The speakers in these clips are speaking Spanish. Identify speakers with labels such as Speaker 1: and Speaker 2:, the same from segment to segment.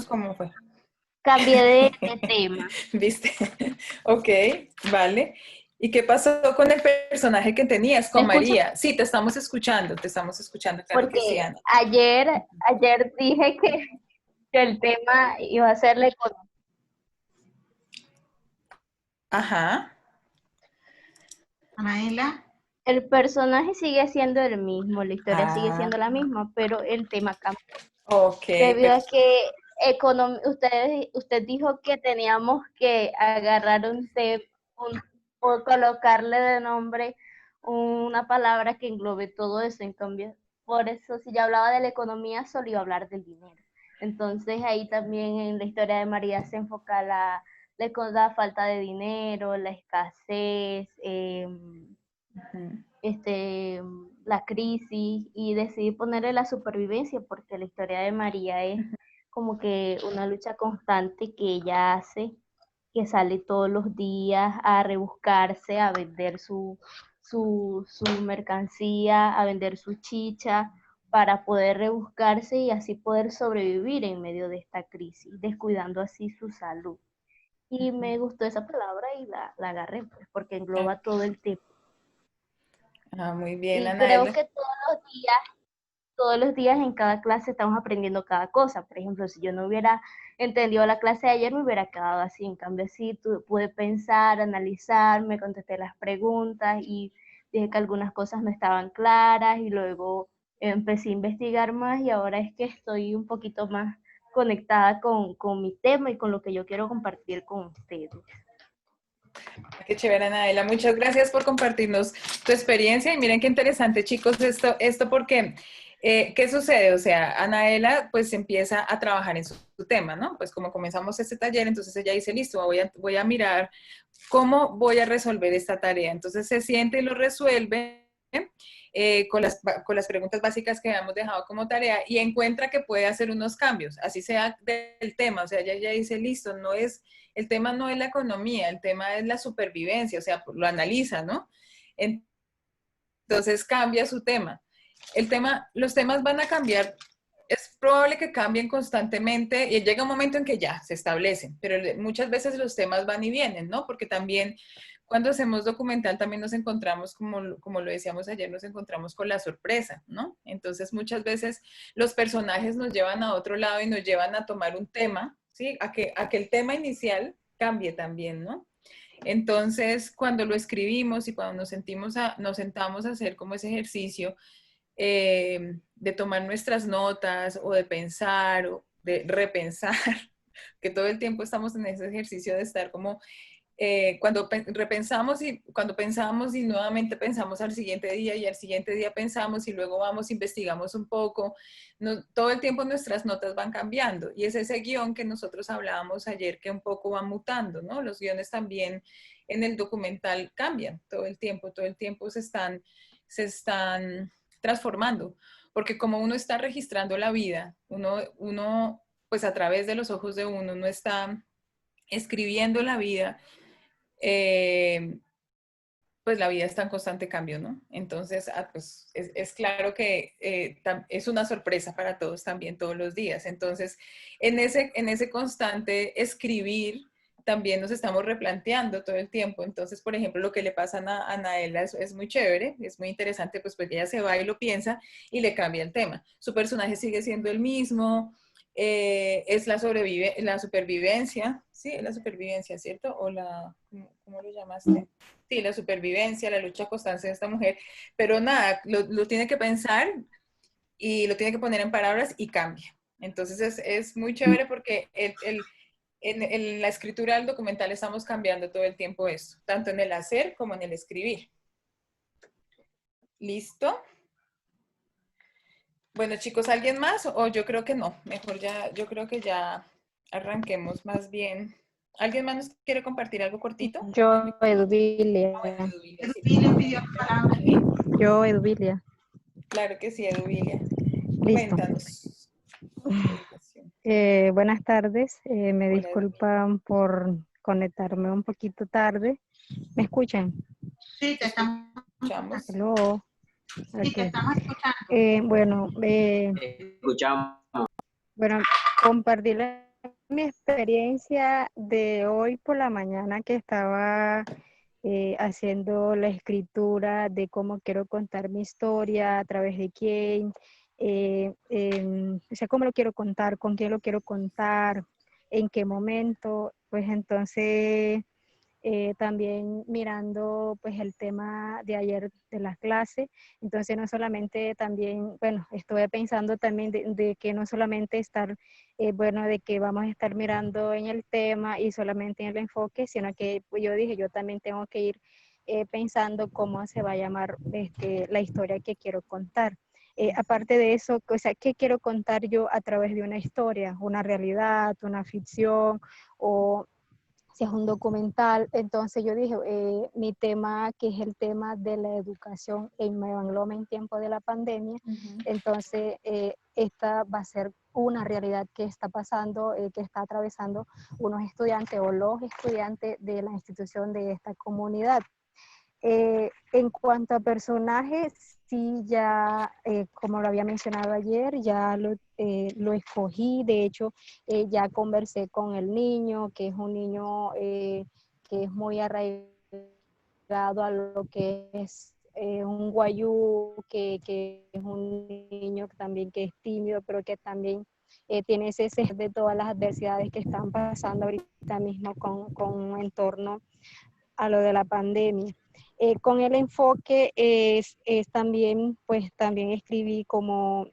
Speaker 1: cómo fue.
Speaker 2: Cambié de tema,
Speaker 1: ¿Viste? Ok, vale. ¿Y qué pasó con el personaje que tenías,
Speaker 2: ¿me
Speaker 1: con
Speaker 2: escuchas?
Speaker 1: María? Sí, te estamos escuchando, claro que sí,
Speaker 2: Porque
Speaker 1: Ana.
Speaker 2: ayer dije que el tema iba a ser la economía.
Speaker 1: Ajá,
Speaker 3: Anaela,
Speaker 2: El personaje sigue siendo el mismo, la historia sigue
Speaker 1: ah,
Speaker 2: siendo la misma, pero el tema cambió.
Speaker 1: ok,
Speaker 2: Debido a que usted dijo que teníamos que agarrar un tema, o colocarle de nombre una palabra que englobe todo eso. En cambio, por eso, si yo hablaba de la economía, solo iba a hablar del dinero. Entonces, ahí también en la historia de María se enfoca la falta de dinero, la escasez,
Speaker 1: ujú,
Speaker 2: la crisis, y decidí ponerle la supervivencia porque la historia de María es como que una lucha constante que ella hace, que sale todos los días a rebuscarse, a vender su mercancía, a vender su chicha para poder rebuscarse y así poder sobrevivir en medio de esta crisis, descuidando así su salud. Y
Speaker 1: ujú.
Speaker 2: me gustó esa palabra y la agarré, pues, porque engloba
Speaker 1: Ok.
Speaker 2: todo el tema.
Speaker 1: Ah, muy bien,
Speaker 2: Y creo
Speaker 1: Anaela.
Speaker 2: que todos los días en cada clase estamos aprendiendo cada cosa. Por ejemplo, si yo no hubiera entendido la clase de ayer, me hubiera quedado así. En cambio, sí, pude pensar, analizar, me contesté las preguntas y dije que algunas cosas no estaban claras y luego empecé a investigar más y ahora es que estoy un poquito más conectada con mi tema y con lo que yo quiero compartir con ustedes.
Speaker 1: Qué chévere, Anaela. Muchas gracias por compartirnos tu experiencia. Y miren qué interesante, chicos, esto porque, ¿qué sucede? O sea, Anaela pues empieza a trabajar en su tema, ¿no? Pues como comenzamos este taller, entonces ella dice, listo, voy a mirar cómo voy a resolver esta tarea. Entonces se siente y lo resuelve con las preguntas básicas que habíamos dejado como tarea y encuentra que puede hacer unos cambios, así sea del tema. O sea, ella dice, listo, el tema no es la economía, el tema es la supervivencia, o sea, lo analiza, ¿no? Entonces cambia su tema. Los temas van a cambiar, es probable que cambien constantemente y llega un momento en que ya se establecen, pero muchas veces los temas van y vienen, ¿no? Porque también cuando hacemos documental también nos encontramos, como lo decíamos ayer, nos encontramos con la sorpresa, ¿no? Entonces muchas veces los personajes nos llevan a otro lado y nos llevan a tomar un tema, ¿sí? A que el tema inicial cambie también, ¿no? Entonces, cuando lo escribimos y cuando nos sentamos a hacer como ese ejercicio de tomar nuestras notas o de pensar o de repensar, que todo el tiempo estamos en ese ejercicio de estar como cuando repensamos y cuando pensamos y nuevamente pensamos al siguiente día y al siguiente día pensamos y luego vamos, investigamos un poco, todo el tiempo nuestras notas van cambiando y es ese guión que nosotros hablábamos ayer que un poco va mutando, ¿no? Los guiones también en el documental cambian todo el tiempo se están transformando, porque como uno está registrando la vida, uno pues a través de los ojos de uno está escribiendo la vida, eh, pues la vida está en constante cambio, ¿no? Entonces, pues es claro que es una sorpresa para todos también todos los días. Entonces, en ese constante escribir, también nos estamos replanteando todo el tiempo. Entonces, por ejemplo, lo que le pasa a Anaela es muy chévere, es muy interesante, pues porque ella se va y lo piensa y le cambia el tema. Su personaje sigue siendo el mismo, es la supervivencia, sí, la supervivencia, ¿cierto? O ¿cómo lo llamaste? Sí, la supervivencia, la lucha constante de esta mujer, pero nada, lo tiene que pensar y lo tiene que poner en palabras y cambia. Entonces es muy chévere porque en la escritura del documental estamos cambiando todo el tiempo esto, tanto en el hacer como en el escribir. ¿Listo? Bueno, chicos, ¿alguien más? O yo creo que no. Mejor ya, yo creo que ya arranquemos más bien. ¿Alguien más nos quiere compartir algo cortito?
Speaker 4: Yo, Eduvilia.
Speaker 1: Sí,
Speaker 3: Edwina pidió la palabra.
Speaker 4: Yo, Eduvilia.
Speaker 1: claro que sí, Eduvilia.
Speaker 4: Listo.
Speaker 1: Cuéntanos tu educación.
Speaker 4: Buenas tardes. Me
Speaker 1: Hola, Eduvilia.
Speaker 4: disculpan por conectarme un poquito tarde. ¿Me escuchan?
Speaker 3: Sí, te estamos escuchando.
Speaker 1: Escuchamos.
Speaker 4: Hello.
Speaker 3: Sí, te
Speaker 4: Ok.
Speaker 3: estamos escuchando.
Speaker 4: Bueno,
Speaker 5: Escuchamos.
Speaker 4: Bueno, compartir mi experiencia de hoy por la mañana que estaba haciendo la escritura de cómo quiero contar mi historia, a través de quién, o sea, cómo lo quiero contar, con quién lo quiero contar, en qué momento. Pues entonces también mirando pues el tema de ayer de la clase. Entonces no solamente también, bueno, estuve pensando también de que no solamente estar, bueno, de que vamos a estar mirando en el tema y solamente en el enfoque, sino que pues, yo dije, yo también tengo que ir pensando cómo se va a llamar la historia que quiero contar. Aparte de eso, o sea, ¿qué quiero contar yo a través de una historia? ¿Una realidad, una ficción o si es un documental? Entonces yo dije, mi tema, que es el tema de la educación en Nueva Angloma en tiempo de la pandemia, entonces esta va a ser una realidad que está pasando, que está atravesando unos estudiantes o los estudiantes de la institución de esta comunidad. En cuanto a personajes, sí, ya, como lo había mencionado ayer, ya lo escogí. De hecho, ya conversé con el niño, que es un niño que es muy arraigado a lo que es un guayú, que es un niño también que es tímido, pero que también tiene ese sesgo de todas las adversidades que están pasando ahorita mismo con un entorno a lo de la pandemia. Con el enfoque es también, pues también escribí como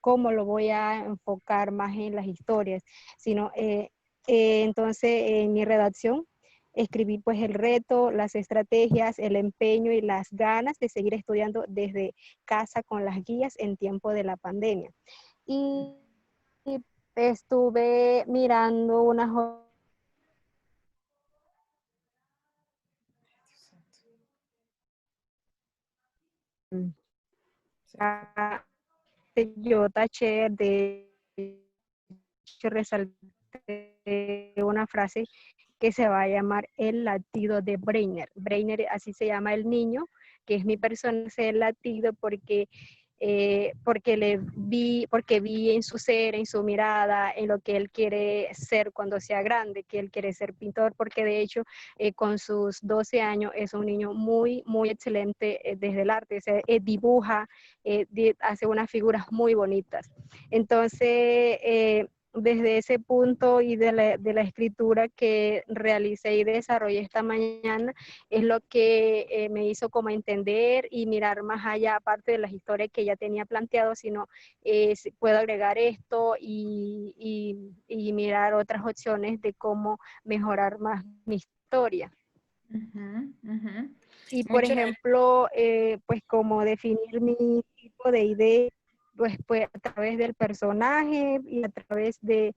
Speaker 4: cómo lo voy a enfocar más en las historias, sino entonces en mi redacción escribí pues el reto, las estrategias, el empeño y las ganas de seguir estudiando desde casa con las guías en tiempo de la pandemia. Y estuve mirando unas yo taché, de hecho resalté una frase que se va a llamar el latido de Breiner. Breiner, así se llama el niño, que es mi persona, ese latido porque vi en su ser, en su mirada, en lo que él quiere ser cuando sea grande, que él quiere ser pintor, porque de hecho con sus 12 años es un niño muy, muy excelente desde el arte, o sea, dibuja, hace unas figuras muy bonitas. Entonces, desde ese punto y de la escritura que realicé y desarrollé esta mañana, es lo que me hizo como entender y mirar más allá, aparte de las historias que ya tenía planteado, sino si puedo agregar esto y mirar otras opciones de cómo mejorar más mi historia. Y
Speaker 1: Muy
Speaker 4: por
Speaker 1: chévere.
Speaker 4: ejemplo, pues como definir mi tipo de idea, pues a través del personaje y a través del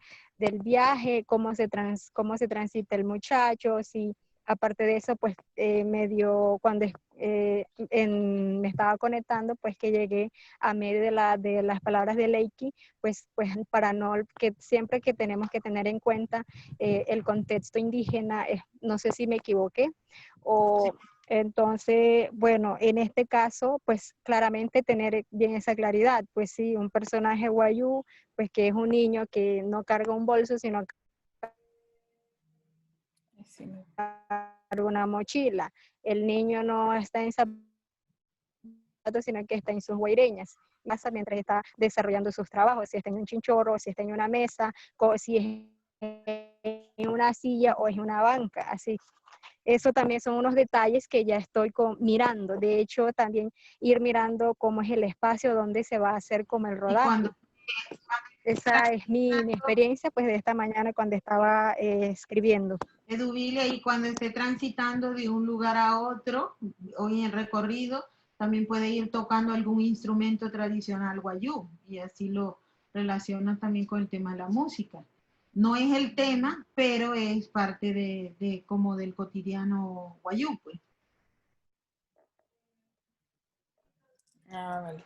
Speaker 4: viaje, cómo se transita el muchacho, si aparte de eso, pues cuando me estaba conectando, pues que llegué a medio de las palabras de Leiki, pues para no, que siempre que tenemos que tener en cuenta el contexto indígena, no sé si me equivoqué, o entonces, bueno, en este caso, pues claramente tener bien esa claridad, pues sí, un personaje guayú, pues que es un niño que no carga un bolso, sino una mochila. El niño no está en zapatos, sino que está en sus guaireñas. Pasa mientras está desarrollando sus trabajos, si está en un chinchorro, si está en una mesa, si es en una silla o es en una banca, así. Eso también son unos detalles que ya estoy mirando. De hecho, también ir mirando cómo es el espacio donde se va a hacer como el
Speaker 3: Y cuando
Speaker 4: rodaje. Esa es mi experiencia pues de esta mañana cuando estaba escribiendo.
Speaker 3: Eduvilia, y cuando esté transitando de un lugar a otro, o en el recorrido, también puede ir tocando algún instrumento tradicional guayú, y así lo relaciona también con el tema de la música. No es el tema, pero es parte de como del cotidiano guayú, pues.
Speaker 1: Ah, vale.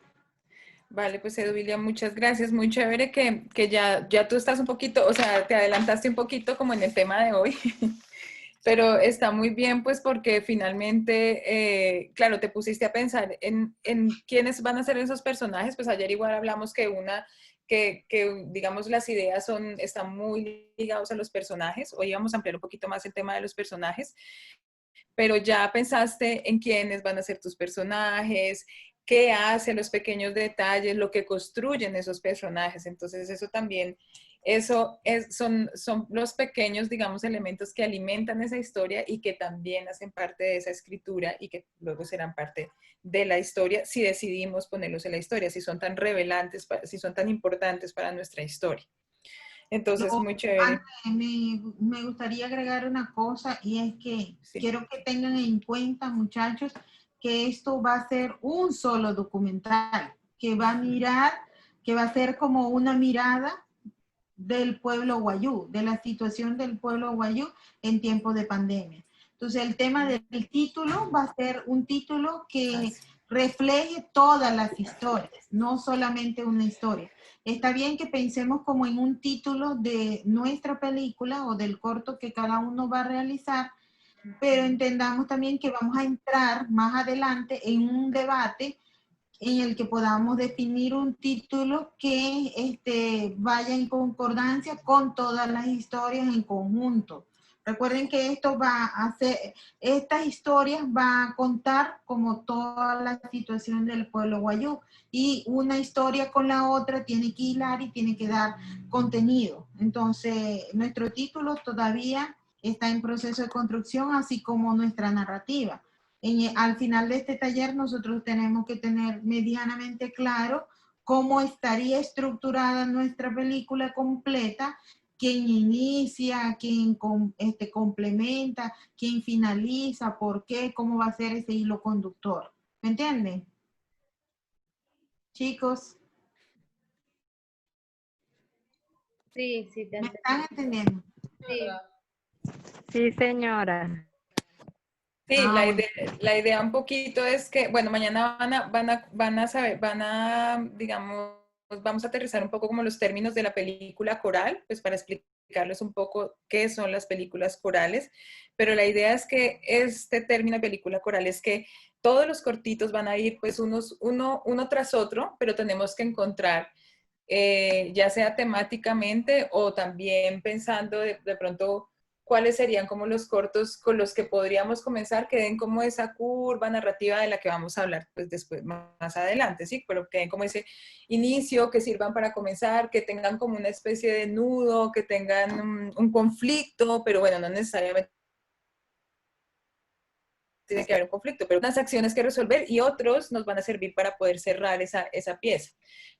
Speaker 1: Vale, pues Eduvilia, muchas gracias. Muy chévere que ya tú estás un poquito, o sea, te adelantaste un poquito como en el tema de hoy, pero está muy bien pues porque finalmente, claro, te pusiste a pensar en quiénes van a ser esos personajes. Pues ayer igual hablamos que una digamos, las ideas están muy ligados a los personajes. Hoy vamos a ampliar un poquito más el tema de los personajes, pero ya pensaste en quiénes van a ser tus personajes, qué hacen los pequeños detalles, lo que construyen esos personajes. Entonces eso también, son los pequeños, digamos, elementos que alimentan esa historia y que también hacen parte de esa escritura y que luego serán parte de la historia si decidimos ponerlos en la historia, si son tan revelantes, si son tan importantes para nuestra historia. Entonces, muy chévere.
Speaker 3: Me gustaría agregar una cosa y es que
Speaker 1: Sí.
Speaker 3: quiero que tengan en cuenta, muchachos, que esto va a ser un solo documental que va a mirar, que va a ser como una mirada del pueblo guayú, de la situación del pueblo guayú en tiempos de pandemia. Entonces, el tema del título va a ser un título que refleje todas las historias, no solamente una historia. Está bien que pensemos como en un título de nuestra película o del corto que cada uno va a realizar, pero entendamos también que vamos a entrar más adelante en un debate en el que podamos definir un título que vaya en concordancia con todas las historias en conjunto. Recuerden que estas historias van a contar como toda la situación del pueblo guayú, y una historia con la otra tiene que hilar y tiene que dar contenido. Entonces, nuestro título todavía está en proceso de construcción, así como nuestra narrativa. Al final de este taller nosotros tenemos que tener medianamente claro cómo estaría estructurada nuestra película completa, quién inicia, quién complementa, quién finaliza, por qué, cómo va a ser ese hilo conductor. ¿Me entienden? Chicos,
Speaker 2: Sí, sí, te
Speaker 3: ¿me
Speaker 2: entendí.
Speaker 3: están entendiendo?
Speaker 2: Sí.
Speaker 4: Sí, señora.
Speaker 1: Sí,
Speaker 3: Ah, bueno.
Speaker 1: la idea un poquito es que, bueno, mañana van a saber, digamos, vamos a aterrizar un poco como los términos de la película coral, pues para explicarles un poco qué son las películas corales, pero la idea es que este término de película coral es que todos los cortitos van a ir pues uno tras otro, pero tenemos que encontrar, ya sea temáticamente o también pensando de pronto cuáles serían como los cortos con los que podríamos comenzar, que den como esa curva narrativa de la que vamos a hablar pues después, más adelante, ¿sí? Pero que den como ese inicio, que sirvan para comenzar, que tengan como una especie de nudo, que tengan un conflicto, pero bueno, no necesariamente tiene que haber un conflicto, pero unas acciones que resolver y otros nos van a servir para poder cerrar esa pieza.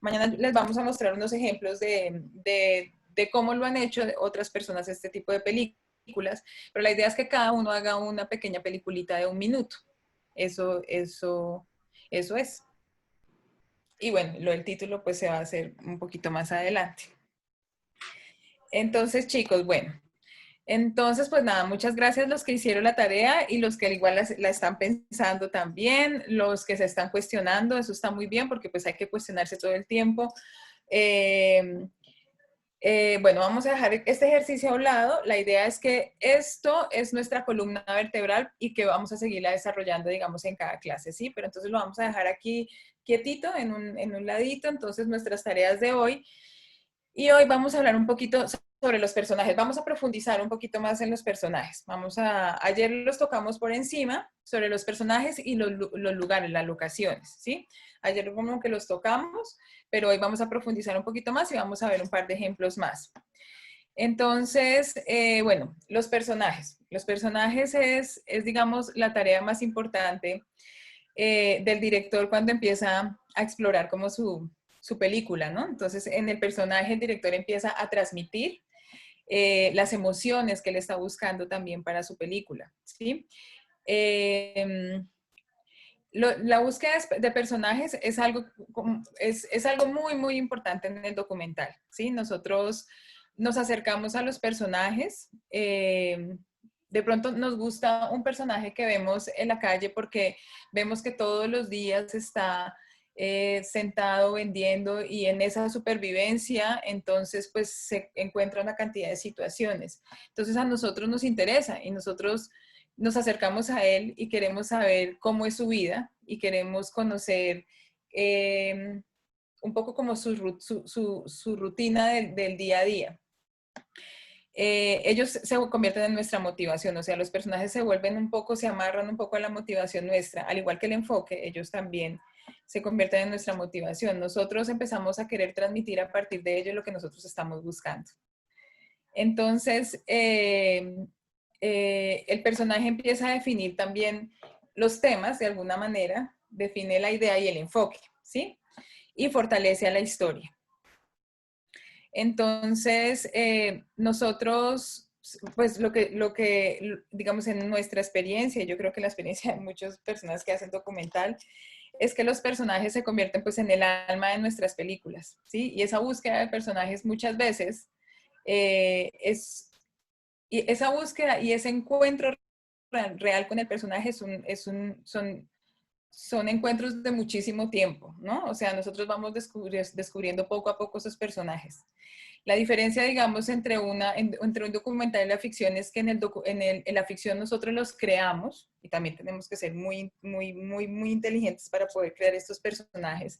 Speaker 1: Mañana les vamos a mostrar unos ejemplos de cómo lo han hecho otras personas este tipo de películas, pero la idea es que cada uno haga una pequeña peliculita de 1 minuto. Eso es. Y bueno, lo del título pues se va a hacer un poquito más adelante. Entonces, chicos, bueno. Entonces, pues nada, muchas gracias los que hicieron la tarea y los que al igual la están pensando también, los que se están cuestionando, eso está muy bien porque pues hay que cuestionarse todo el tiempo. Bueno, vamos a dejar este ejercicio a un lado. La idea es que esto es nuestra columna vertebral y que vamos a seguirla desarrollando, digamos, en cada clase, ¿sí? Pero entonces lo vamos a dejar aquí quietito, en un ladito. Entonces, nuestras tareas de hoy. Y hoy vamos a hablar un poquito sobre los personajes. Vamos a profundizar un poquito más en los personajes. Ayer los tocamos por encima sobre los personajes y los lugares, las locaciones, ¿sí? Ayer como que los tocamos, pero hoy vamos a profundizar un poquito más y vamos a ver un par de ejemplos más. Entonces, bueno, los personajes. Los personajes es, digamos, la tarea más importante del director cuando empieza a explorar como su película, ¿no? Entonces, en el personaje el director empieza a transmitir las emociones que él está buscando también para su película, ¿sí? La búsqueda de personajes es algo muy, muy importante en el documental, ¿sí? Nosotros nos acercamos a los personajes, de pronto nos gusta un personaje que vemos en la calle porque vemos que todos los días está sentado vendiendo y en esa supervivencia, entonces pues se encuentra una cantidad de situaciones. Entonces a nosotros nos interesa y nosotros nos acercamos a él y queremos saber cómo es su vida y queremos conocer un poco como su rutina del día a día. Ellos se convierten en nuestra motivación, o sea, los personajes se vuelven un poco, se amarran un poco a la motivación nuestra, al igual que el enfoque, ellos también se convierten en nuestra motivación. Nosotros empezamos a querer transmitir a partir de ello lo que nosotros estamos buscando. Entonces, el personaje empieza a definir también los temas, de alguna manera, define la idea y el enfoque, ¿sí? Y fortalece a la historia. Entonces, nosotros, pues lo que, digamos, en nuestra experiencia, yo creo que la experiencia de muchas personas que hacen documental, es que los personajes se convierten pues en el alma de nuestras películas, ¿sí? Y esa búsqueda de personajes muchas veces y esa búsqueda y ese encuentro real con el personaje son encuentros de muchísimo tiempo, ¿no? O sea, nosotros vamos descubriendo poco a poco esos personajes. La diferencia, digamos, entre un documental y la ficción es que en la ficción nosotros los creamos y también tenemos que ser muy inteligentes para poder crear estos personajes,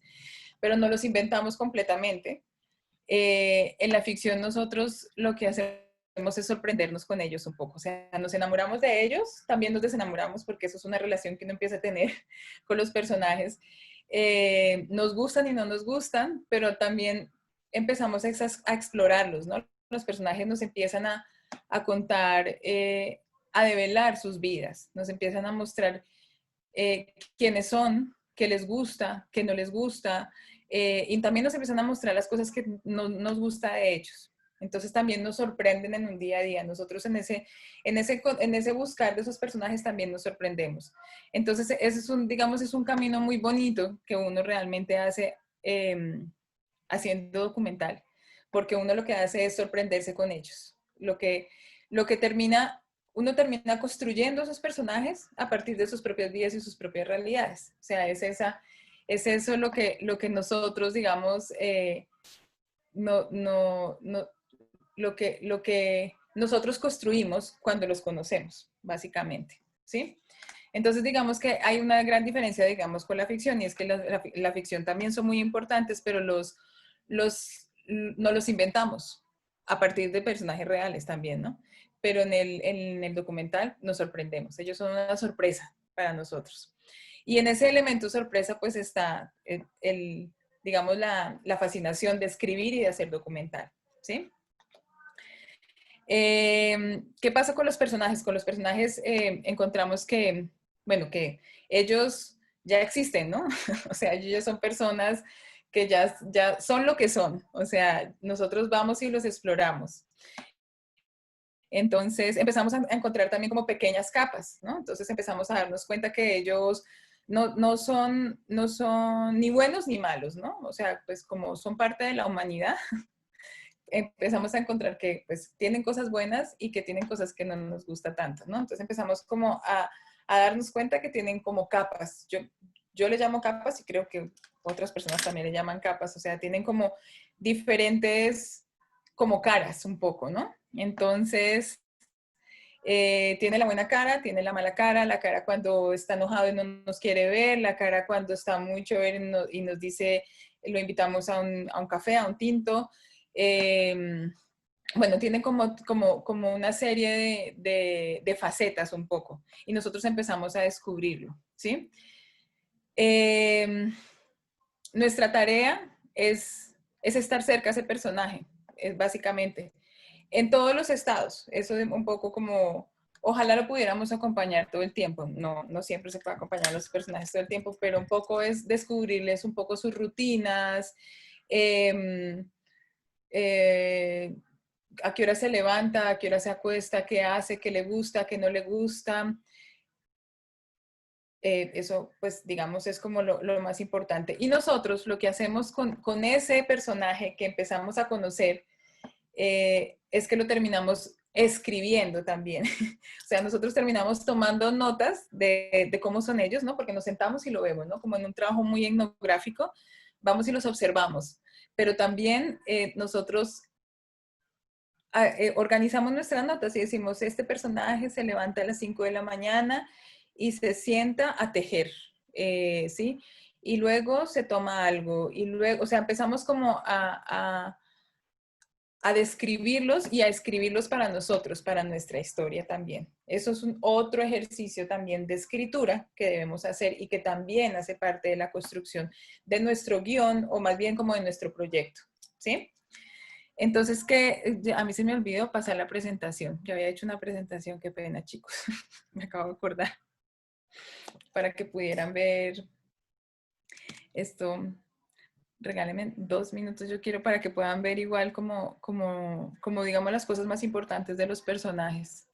Speaker 1: pero no los inventamos completamente. En la ficción nosotros lo que hacemos es sorprendernos con ellos un poco, o sea, nos enamoramos de ellos, también nos desenamoramos porque eso es una relación que uno empieza a tener con los personajes. Nos gustan y no nos gustan, pero también empezamos a explorarlos, ¿no? Los personajes nos empiezan a contar, a develar sus vidas, nos empiezan a mostrar quiénes son, qué les gusta, qué no les gusta, y también nos empiezan a mostrar las cosas que no nos gusta de ellos. Entonces también nos sorprenden en un día a día. Nosotros en ese buscar de esos personajes también nos sorprendemos. Entonces ese es digamos, es un camino muy bonito que uno realmente hace haciendo documental, porque uno lo que hace es sorprenderse con ellos. Lo que uno termina construyendo esos personajes a partir de sus propias vidas y sus propias realidades. O sea, es eso lo que nosotros, digamos, lo que nosotros construimos cuando los conocemos, básicamente, ¿sí? Entonces, digamos que hay una gran diferencia, digamos, con la ficción, y es que la ficción también son muy importantes, pero no los inventamos a partir de personajes reales también, ¿no? Pero en el documental nos sorprendemos. Ellos son una sorpresa para nosotros. Y en ese elemento sorpresa, pues está, digamos, la fascinación de escribir y de hacer documental, ¿sí? ¿Qué pasa con los personajes? Con los personajes encontramos que, bueno, que ellos ya existen, ¿no? O sea, ellos ya son personas que ya son lo que son. O sea, nosotros vamos y los exploramos. Entonces empezamos a encontrar también como pequeñas capas, ¿no? Entonces empezamos a darnos cuenta que ellos no son ni buenos ni malos, ¿no? O sea, pues como son parte de la humanidad, empezamos a encontrar que pues tienen cosas buenas y que tienen cosas que no nos gusta tanto, ¿no? Entonces empezamos como a darnos cuenta que tienen como capas. Yo le llamo capas y creo que otras personas también le llaman capas, o sea, tienen como diferentes como caras un poco, ¿no? Entonces, tiene la buena cara, tiene la mala cara, la cara cuando está enojado y no nos quiere ver, la cara cuando está muy chévere y nos dice, lo invitamos a un café, a un tinto. Bueno, tiene como una serie de facetas un poco y nosotros empezamos a descubrirlo, ¿sí? Nuestra tarea es estar cerca a ese personaje, es básicamente, en todos los estados. Eso es un poco como, ojalá lo pudiéramos acompañar todo el tiempo. No siempre se puede acompañar a los personajes todo el tiempo, pero un poco es descubrirles un poco sus rutinas, a qué hora se levanta, a qué hora se acuesta, qué hace, qué le gusta, qué no le gusta. Eso, pues, digamos, es como lo más importante. Y nosotros lo que hacemos con ese personaje que empezamos a conocer es que lo terminamos escribiendo también. O sea, nosotros terminamos tomando notas de cómo son ellos, ¿no? Porque nos sentamos y lo vemos, ¿no? Como en un trabajo muy etnográfico, vamos y los observamos. Pero también nosotros organizamos nuestras notas y decimos, este personaje se levanta a las 5 de la mañana y se sienta a tejer, ¿sí? y luego se toma algo, y luego, o sea, empezamos como a describirlos y a escribirlos para nosotros, para nuestra historia también. Eso es otro ejercicio también de escritura que debemos hacer y que también hace parte de la construcción de nuestro guión, o más bien como de nuestro proyecto, ¿sí? Entonces, a mí se me olvidó pasar la presentación. Yo había hecho una presentación, qué pena, chicos. Me acabo de acordar. Para que pudieran ver esto. Regálenme 2 minutos, yo quiero, para que puedan ver igual como digamos las cosas más importantes de los personajes.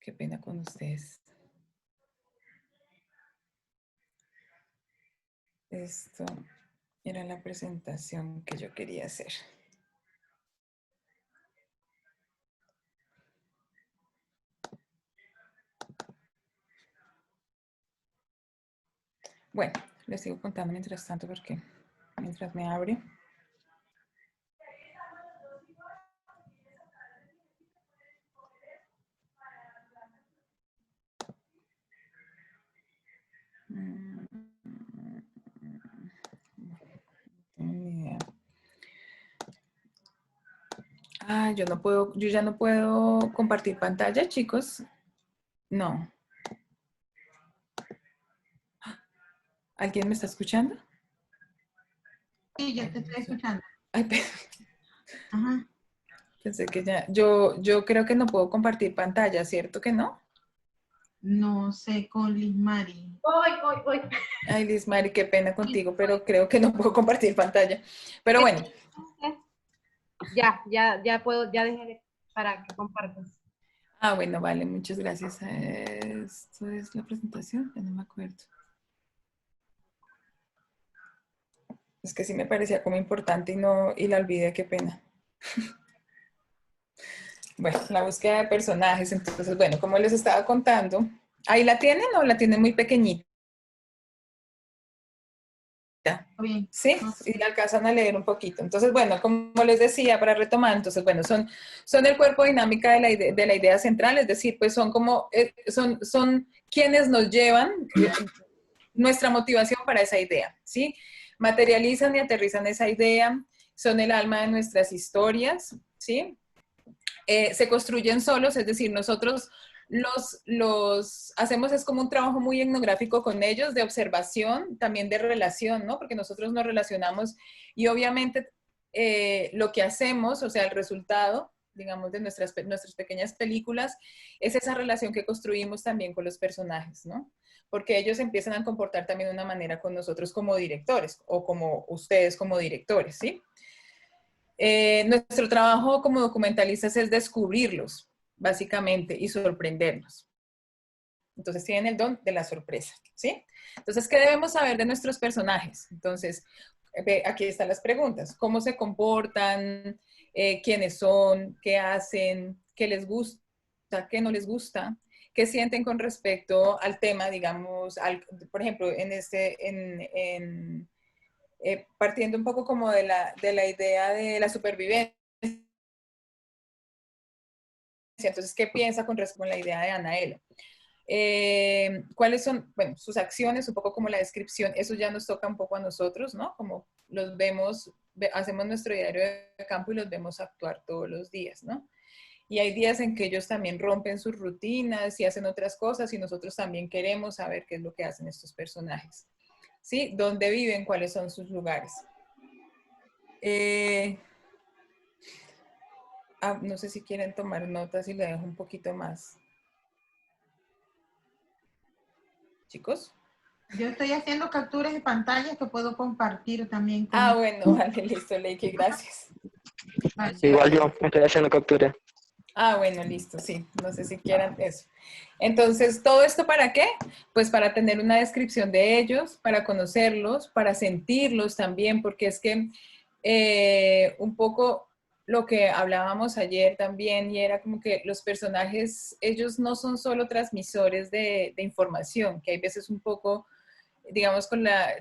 Speaker 1: Qué pena con ustedes. Esto era la presentación que yo quería hacer. Bueno, les sigo contando mientras tanto porque mientras me abre. Ni idea. Ah, yo ya no puedo compartir pantalla, chicos. No. ¿Alguien me está escuchando?
Speaker 3: Sí, yo te estoy escuchando.
Speaker 1: Ay,
Speaker 3: Ajá.
Speaker 1: pensé que ya. Yo creo que no puedo compartir pantalla, ¿cierto que no?
Speaker 3: No sé, con Liz Mari.
Speaker 2: Voy.
Speaker 1: Ay, Liz Mari, qué pena contigo, pero creo que no puedo compartir pantalla. Pero bueno.
Speaker 5: Ya puedo, ya dejé para que compartas.
Speaker 1: Ah, bueno, vale, muchas gracias. Esto es la presentación, ya no me acuerdo. Es que sí me parecía como importante y la olvidé, qué pena. Bueno, la búsqueda de personajes. Entonces, bueno, como les estaba contando, ¿ahí la tienen o la tienen muy pequeñita?
Speaker 3: Bien.
Speaker 1: Sí, sí, la alcanzan a leer un poquito. Entonces, bueno, como les decía, para retomar, entonces, bueno, son el cuerpo dinámica de la idea central, es decir, pues son como, son quienes nos llevan nuestra motivación para esa idea, ¿sí? Materializan y aterrizan esa idea, son el alma de nuestras historias, ¿sí? Se construyen solos, es decir, nosotros los hacemos, es como un trabajo muy etnográfico con ellos, de observación, también de relación, ¿no? Porque nosotros nos relacionamos y obviamente lo que hacemos, o sea, el resultado, digamos, de nuestras pequeñas películas, es esa relación que construimos también con los personajes, ¿no? Porque ellos empiezan a comportar también de una manera con nosotros como directores, o como ustedes como directores, ¿sí? Nuestro trabajo como documentalistas es descubrirlos, básicamente, y sorprendernos. Entonces tienen el don de la sorpresa, ¿sí? Entonces, ¿qué debemos saber de nuestros personajes? Entonces, aquí están las preguntas. ¿Cómo se comportan? ¿Quiénes son? ¿Qué hacen? ¿Qué les gusta? ¿Qué no les gusta? ¿Qué sienten con respecto al tema, digamos, por ejemplo, partiendo un poco como de la idea de la supervivencia? Entonces, ¿qué piensa con respecto a la idea de Anaela? ¿Cuáles son, bueno, sus acciones, un poco como la descripción? Eso ya nos toca un poco a nosotros, ¿no? Como los vemos, hacemos nuestro diario de campo y los vemos actuar todos los días, ¿no? Y hay días en que ellos también rompen sus rutinas y hacen otras cosas y nosotros también queremos saber qué es lo que hacen estos personajes, ¿sí? ¿Dónde viven? ¿Cuáles son sus lugares? No sé si quieren tomar notas y le dejo un poquito más. Chicos.
Speaker 3: Yo estoy haciendo capturas de pantalla que puedo compartir también con...
Speaker 1: Ah, bueno, vale, listo, Leiki, gracias.
Speaker 3: Vale.
Speaker 6: Igual yo estoy haciendo captura.
Speaker 1: Ah, bueno, listo, sí, no sé si quieran eso. Entonces, ¿todo esto para qué? Pues para tener una descripción de ellos, para conocerlos, para sentirlos también, porque es que un poco lo que hablábamos ayer también, y era como que los personajes, ellos no son solo transmisores de información, que hay veces un poco, digamos, con la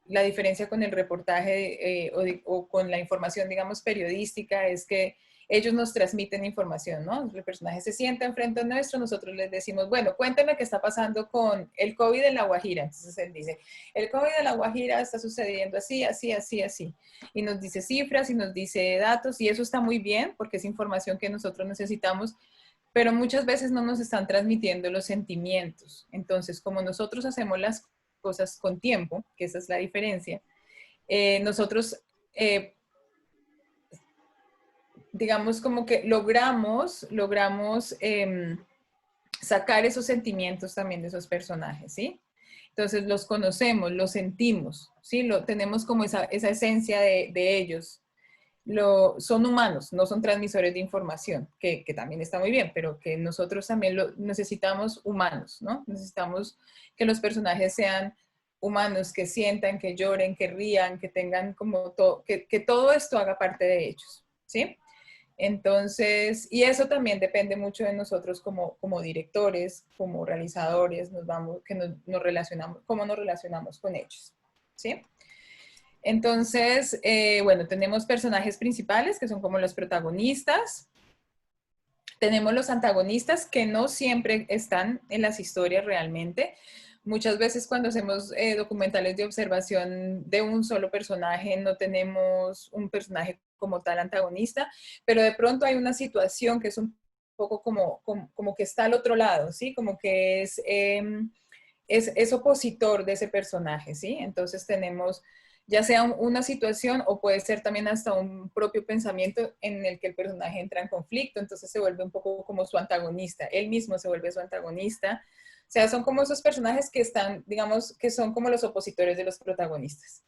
Speaker 1: diferencia con el reportaje o con la información, digamos, periodística, es que ellos nos transmiten información, ¿no? El personaje se sienta enfrente nuestro, nosotros les decimos, bueno, cuénteme qué está pasando con el COVID en La Guajira. Entonces él dice, el COVID en La Guajira está sucediendo así, así, así, así. Y nos dice cifras y nos dice datos, y eso está muy bien porque es información que nosotros necesitamos, pero muchas veces no nos están transmitiendo los sentimientos. Entonces, como nosotros hacemos las cosas con tiempo, que esa es la diferencia, nosotros, digamos, como que logramos sacar esos sentimientos también de esos personajes, ¿sí? Entonces los conocemos, los sentimos, ¿sí? Tenemos como esa esencia de ellos. Son humanos, no son transmisores de información, que también está muy bien, pero que nosotros también necesitamos humanos, ¿no? Necesitamos que los personajes sean humanos, que sientan, que lloren, que rían, que tengan como todo, que todo esto haga parte de ellos, ¿sí? Entonces, y eso también depende mucho de nosotros como directores, como realizadores, nos relacionamos, cómo nos relacionamos con ellos, ¿sí? Entonces, bueno, tenemos personajes principales que son como los protagonistas. Tenemos los antagonistas que no siempre están en las historias realmente. Muchas veces cuando hacemos documentales de observación de un solo personaje, no tenemos un personaje como tal antagonista, pero de pronto hay una situación que es un poco como que está al otro lado, ¿sí? Como que es opositor de ese personaje, ¿sí? Entonces tenemos ya sea una situación o puede ser también hasta un propio pensamiento en el que el personaje entra en conflicto, entonces se vuelve un poco como su antagonista, él mismo se vuelve su antagonista. O sea, son como esos personajes que están, digamos, que son como los opositores de los protagonistas.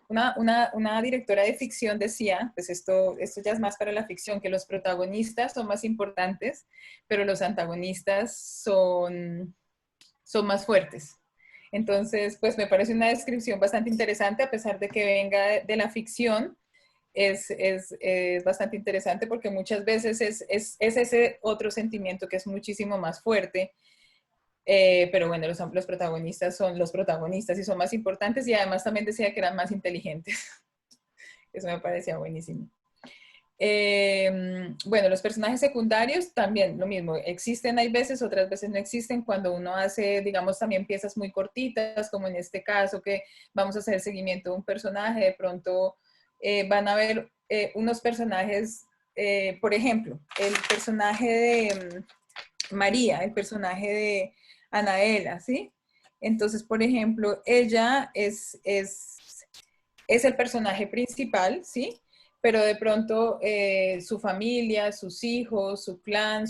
Speaker 1: Una directora de ficción decía, pues esto ya es más para la ficción, que los protagonistas son más importantes, pero los antagonistas son más fuertes. Entonces, pues me parece una descripción bastante interesante, a pesar de que venga de la ficción, es bastante interesante porque muchas veces es ese otro sentimiento que es muchísimo más fuerte, pero bueno, los protagonistas son los protagonistas y son más importantes, y además también decía que eran más inteligentes. Eso me parecía buenísimo. Bueno, los personajes secundarios también lo mismo, existen, hay veces, otras veces no existen. Cuando uno hace, digamos, también piezas muy cortitas, como en este caso que vamos a hacer seguimiento de un personaje, de pronto van a ver unos personajes, por ejemplo, el personaje de María, el personaje de Anaela, ¿sí? Entonces, por ejemplo, ella es el personaje principal, ¿sí? Pero de pronto su familia, sus hijos, su clan,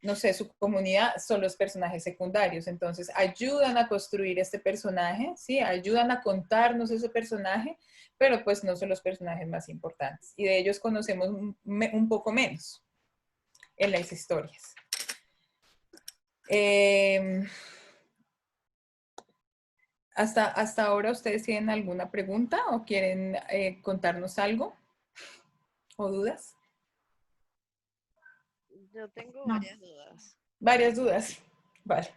Speaker 1: no sé, su comunidad son los personajes secundarios. Entonces ayudan a construir este personaje, ¿sí? Ayudan a contarnos ese personaje, pero pues no son los personajes más importantes. Y de ellos conocemos un poco menos en las historias. ¿Hasta ahora ustedes tienen alguna pregunta o quieren contarnos algo o dudas?
Speaker 7: Yo tengo
Speaker 3: No.
Speaker 7: varias dudas.
Speaker 1: Varias dudas. Vale.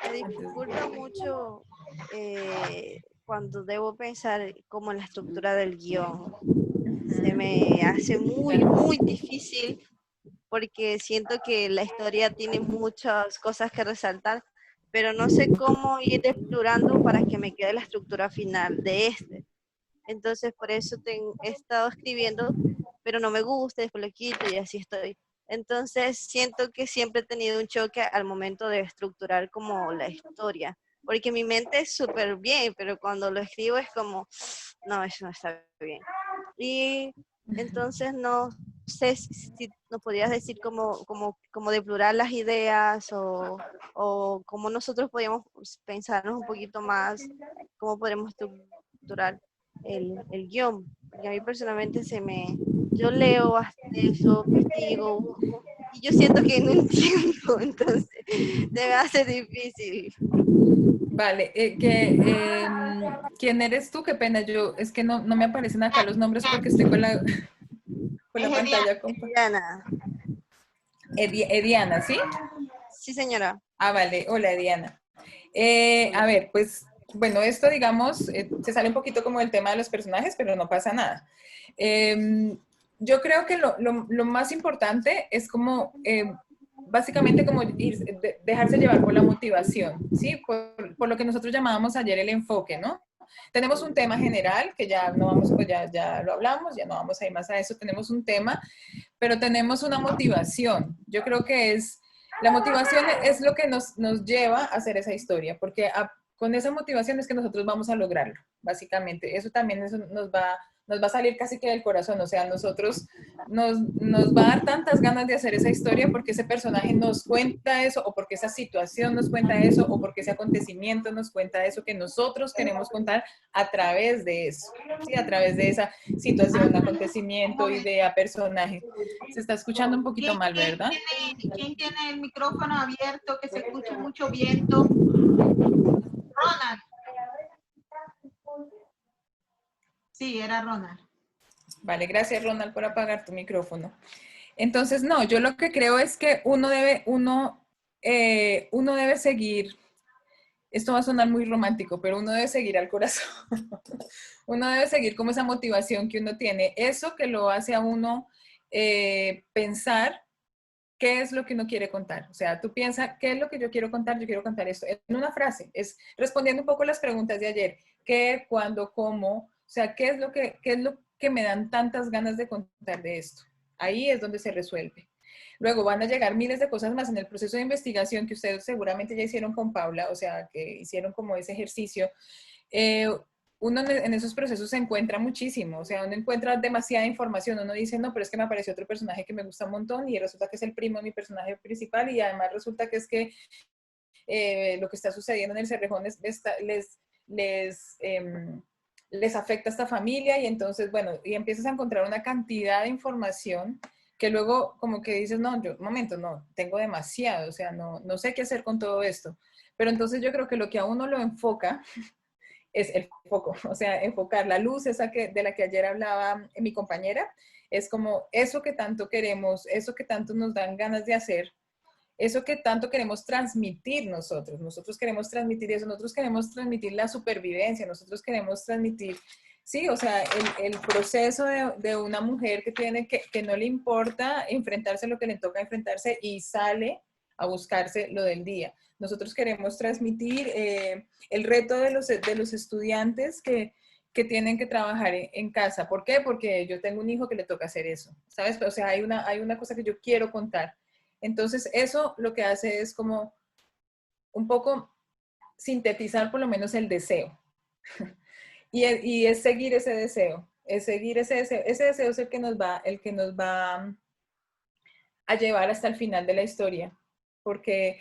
Speaker 7: Me dificulta mucho cuando debo pensar como en la estructura del guión. Se me hace muy difícil porque siento que la historia tiene muchas cosas que resaltar, pero no sé cómo ir explorando para que me quede la estructura final de este. Entonces por eso he estado escribiendo, pero no me gusta, después lo quito y así estoy. Entonces siento que siempre he tenido un choque al momento de estructurar como la historia, porque mi mente es súper bien, pero cuando lo escribo es como, no, eso no está bien. Y entonces no sé si nos podrías decir cómo depurar las ideas o cómo nosotros podríamos pensarnos un poquito más, cómo podemos estructurar el guión. Porque a mí personalmente yo leo hasta eso, investigo, busco, y yo siento que no entiendo, entonces se me hace difícil.
Speaker 1: Vale, ¿quién eres tú? Qué pena, es que no me aparecen acá los nombres porque estoy con la pantalla compartida.
Speaker 7: Diana.
Speaker 1: Ediana, ¿sí?
Speaker 7: Sí, señora.
Speaker 1: Ah, vale, hola Ediana. A ver, pues bueno, esto digamos, se sale un poquito como del tema de los personajes, pero no pasa nada. Yo creo que lo más importante es como, básicamente como dejarse llevar por la motivación, ¿sí? Por lo que nosotros llamábamos ayer el enfoque, ¿no? Tenemos un tema general, que ya no vamos, pues ya lo hablamos, ya no vamos a ir más a eso, tenemos un tema, pero tenemos una motivación. Yo creo que la motivación es lo que nos lleva a hacer esa historia, porque con esa motivación es que nosotros vamos a lograrlo, básicamente. Eso nos va a salir casi que del corazón, o sea, nosotros nos va a dar tantas ganas de hacer esa historia porque ese personaje nos cuenta eso, o porque esa situación nos cuenta eso, o porque ese acontecimiento nos cuenta eso que nosotros queremos contar a través de eso, ¿sí? A través de esa situación, acontecimiento, idea, personaje. Se está escuchando un poquito mal, ¿verdad?
Speaker 3: ¿Quién tiene el micrófono abierto que se escuche mucho viento? Ronald. Sí, era Ronald.
Speaker 1: Vale, gracias Ronald por apagar tu micrófono. Entonces, no, yo lo que creo es que uno debe seguir, esto va a sonar muy romántico, pero uno debe seguir al corazón. Uno debe seguir como esa motivación que uno tiene, eso que lo hace a uno pensar qué es lo que uno quiere contar. O sea, tú piensas, ¿qué es lo que yo quiero contar? Yo quiero contar esto. En una frase, es respondiendo un poco las preguntas de ayer. ¿Qué, cuándo, cómo? O sea, qué es lo que me dan tantas ganas de contar de esto? Ahí es donde se resuelve. Luego van a llegar miles de cosas más en el proceso de investigación que ustedes seguramente ya hicieron con Paula, o sea, que hicieron como ese ejercicio. Uno en esos procesos se encuentra muchísimo, o sea, uno encuentra demasiada información, uno dice, no, pero es que me apareció otro personaje que me gusta un montón y resulta que es el primo de mi personaje principal y además resulta que es que lo que está sucediendo en el Cerrejón les afecta a esta familia y entonces, bueno, y empiezas a encontrar una cantidad de información que luego como que dices, no, yo, un momento, no, tengo demasiado, o sea, no sé qué hacer con todo esto. Pero entonces yo creo que lo que a uno lo enfoca es el foco, o sea, enfocar la luz, esa de la que ayer hablaba mi compañera, es como eso que tanto queremos, eso que tanto nos dan ganas de hacer, eso que tanto queremos transmitir nosotros. Nosotros queremos transmitir eso, nosotros queremos transmitir la supervivencia, nosotros queremos transmitir, sí, o sea, el proceso de una mujer que no le importa enfrentarse a lo que le toca enfrentarse y sale a buscarse lo del día. Nosotros queremos transmitir el reto de los estudiantes que tienen que trabajar en casa. ¿Por qué? Porque yo tengo un hijo que le toca hacer eso, ¿sabes? O sea, hay una cosa que yo quiero contar. Entonces, eso lo que hace es como un poco sintetizar por lo menos el deseo. y es seguir ese deseo. Es seguir ese deseo. Ese deseo es el que nos va a llevar hasta el final de la historia. Porque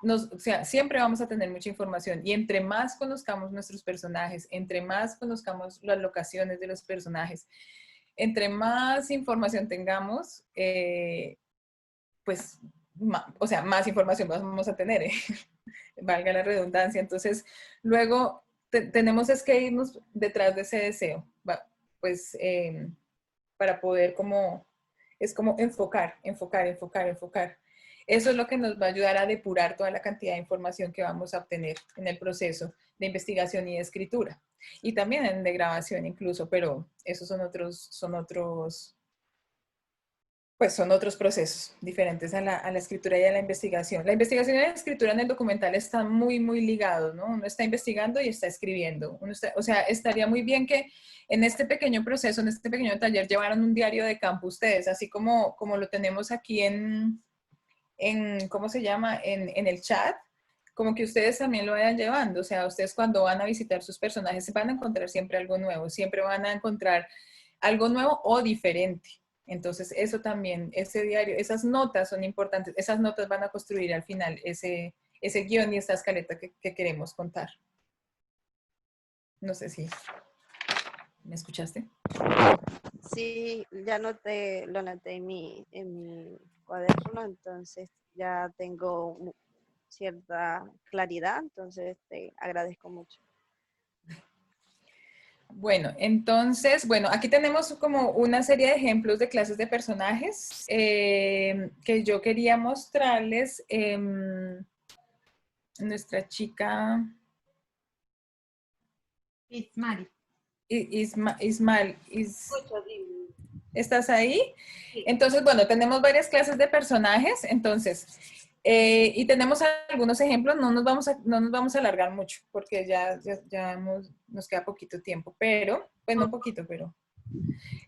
Speaker 1: o sea, siempre vamos a tener mucha información y entre más conozcamos nuestros personajes, entre más conozcamos las locaciones de los personajes, entre más información tengamos, pues, o sea, más información vamos a tener, valga la redundancia. Entonces, luego tenemos es que irnos detrás de ese deseo, pues, para poder es como enfocar. Eso es lo que nos va a ayudar a depurar toda la cantidad de información que vamos a obtener en el proceso de investigación y de escritura. Y también en de grabación incluso, pero esos son otros procesos diferentes a la escritura y a la investigación. La investigación y la escritura en el documental están muy, muy ligados, ¿no? Uno está investigando y está escribiendo. O sea, estaría muy bien que en este pequeño proceso, en este pequeño taller, llevaran un diario de campo ustedes, así como lo tenemos aquí ¿cómo se llama? En el chat, como que ustedes también lo vayan llevando. O sea, ustedes cuando van a visitar sus personajes van a encontrar siempre algo nuevo, siempre van a encontrar algo nuevo o diferente. Entonces, eso también, ese diario, esas notas son importantes. Esas notas van a construir al final ese guión y esta escaleta que queremos contar. No sé si me escuchaste.
Speaker 7: Sí, ya lo anoté en mi cuaderno, entonces ya tengo cierta claridad, entonces te agradezco mucho.
Speaker 1: Bueno, entonces, bueno, aquí tenemos como una serie de ejemplos de clases de personajes que yo quería mostrarles. Nuestra chica
Speaker 3: Ismari.
Speaker 1: Ismael,
Speaker 5: Escucho, dime.
Speaker 1: ¿estás ahí?
Speaker 5: Sí.
Speaker 1: Entonces, bueno, tenemos varias clases de personajes, entonces, y tenemos algunos ejemplos, no nos vamos a alargar mucho, porque nos queda poquito tiempo, pero, pues no poquito, pero...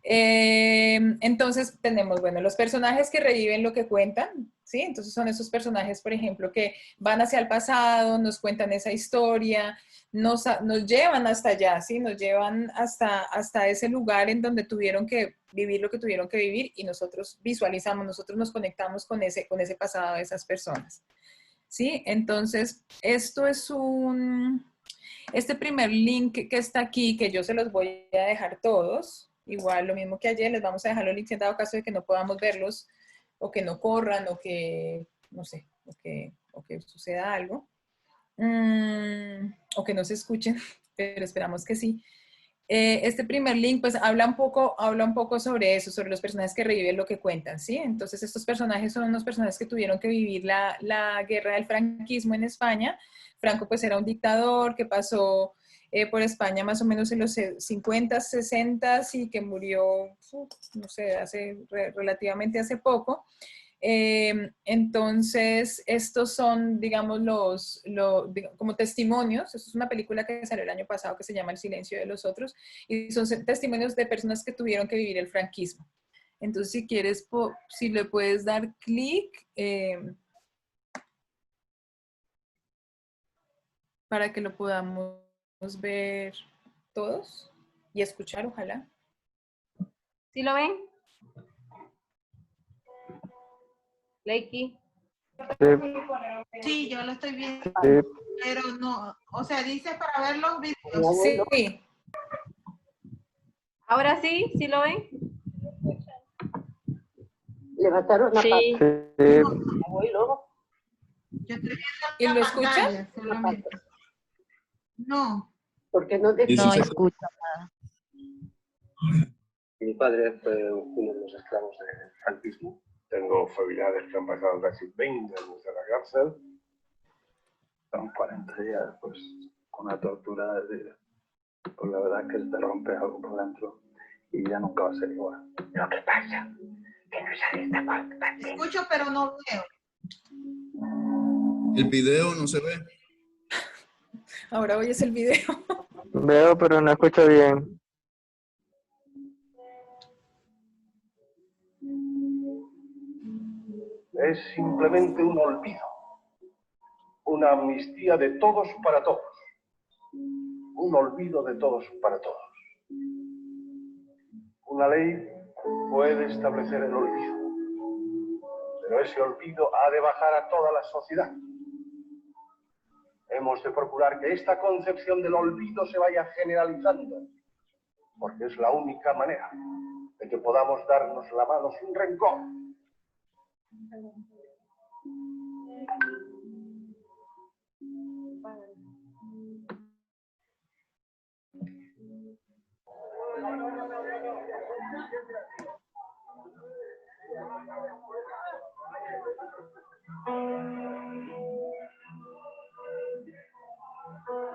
Speaker 1: entonces tenemos, bueno, los personajes que reviven lo que cuentan, ¿sí? Entonces son esos personajes, por ejemplo, que van hacia el pasado, nos cuentan esa historia, nos llevan hasta allá, ¿sí? Nos llevan hasta ese lugar en donde tuvieron que vivir lo que tuvieron que vivir y nosotros visualizamos, nosotros nos conectamos con ese pasado de esas personas, ¿sí? Entonces, este primer link que está aquí, que yo se los voy a dejar todos, igual lo mismo que ayer, les vamos a dejar los links en dado caso de que no podamos verlos, o que no corran, o que, no sé, o que suceda algo, o que no se escuchen, pero esperamos que sí. Este primer link pues habla un poco sobre eso, sobre los personajes que reviven lo que cuentan, ¿sí? Entonces estos personajes son unos personajes que tuvieron que vivir la guerra del franquismo en España. Franco pues era un dictador que pasó por España más o menos en los 50, 60 y que murió, no sé, relativamente hace poco. Entonces, estos son, digamos, como testimonios. Esto es una película que salió el año pasado que se llama El silencio de los otros, y son testimonios de personas que tuvieron que vivir el franquismo. Entonces, si quieres, si le puedes dar clic para que lo podamos ver todos y escuchar, ojalá.
Speaker 5: ¿Sí lo ven? Leiki.
Speaker 3: Sí, yo lo estoy viendo,
Speaker 6: Sí.
Speaker 3: pero no, o sea, dice para ver los videos.
Speaker 1: Sí.
Speaker 5: Ahora sí, ¿sí lo ven?
Speaker 8: Levantaron la
Speaker 4: Sí.
Speaker 8: pata.
Speaker 6: Sí.
Speaker 8: Abuelo,
Speaker 3: Yo estoy viendo
Speaker 1: ¿Y
Speaker 3: la
Speaker 1: lo escuchas?
Speaker 3: pantalla solamente. No.
Speaker 8: porque no te
Speaker 4: No escucho.
Speaker 9: Mi padre fue uno de los esclavos del franquismo. Tengo familiares que han pasado casi 20 años en la cárcel. Son 40 días, pues, con una tortura de... Pues la verdad es que te rompe algo por dentro y ya nunca va a ser igual. Lo que pasa que no sale esta parte.
Speaker 3: Escucho, pero no veo.
Speaker 10: El video no se ve.
Speaker 1: Ahora oyes el video.
Speaker 6: Veo, pero no escucho bien.
Speaker 9: Es simplemente un olvido. Una amnistía de todos para todos. Un olvido de todos para todos. Una ley puede establecer el olvido, pero ese olvido ha de bajar a toda la sociedad. Hemos de procurar que esta concepción del olvido se vaya generalizando, porque es la única manera de que podamos darnos la mano sin rencor.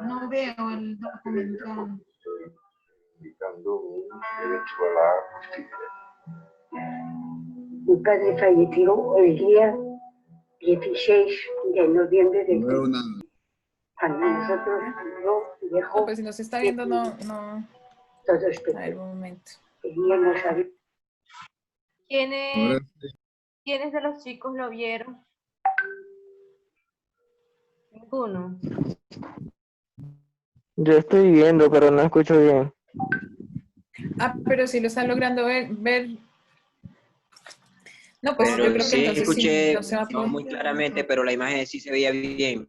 Speaker 3: No veo el documental.
Speaker 9: Indicando un derecho a la justicia.
Speaker 8: Mi padre falleció el día 16 de noviembre de
Speaker 10: No veo nada.
Speaker 8: cuando nosotros no
Speaker 1: No,
Speaker 8: dejó
Speaker 1: pues si no se está viendo, no.
Speaker 8: todos
Speaker 1: A ver,
Speaker 8: pequeños.
Speaker 1: un momento.
Speaker 8: Teníamos a
Speaker 5: ¿Quiénes,
Speaker 10: Ahora sí.
Speaker 5: ¿quiénes de los chicos lo vieron? Ninguno.
Speaker 6: Yo estoy viendo, pero no escucho bien.
Speaker 1: Ah, pero si lo están logrando ver. No, pues
Speaker 11: Pero
Speaker 1: yo creo que
Speaker 11: sí
Speaker 1: entonces
Speaker 11: escuché,
Speaker 1: sí, no se va a
Speaker 11: no
Speaker 1: poder.
Speaker 11: muy claramente, pero la imagen sí se veía bien.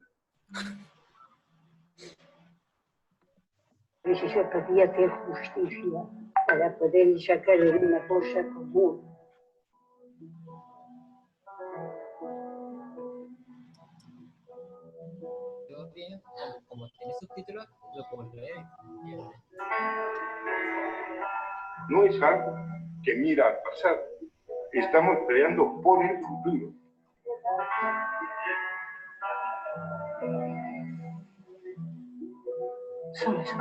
Speaker 8: si se podía hacer justicia para poder sacar una cosa común.
Speaker 12: Bien, como tiene subtítulos, lo puedo leer.
Speaker 9: No es algo que mira al pasado. Estamos peleando por el futuro.
Speaker 8: Son las que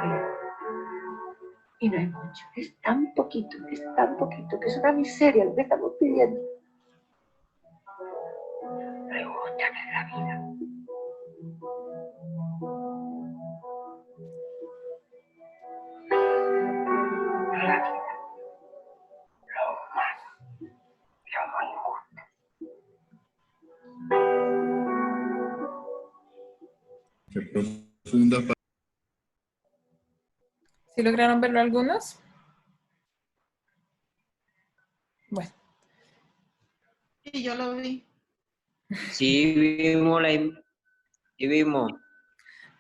Speaker 8: Y no es mucho, es tan poquito, que es una miseria lo que estamos pidiendo. Pregúntame de la vida. La vida, lo humano, lo injusto.
Speaker 10: Qué profunda.
Speaker 1: ¿Sí lograron verlo algunos? Bueno.
Speaker 3: Sí, yo lo vi.
Speaker 11: Sí, vimos.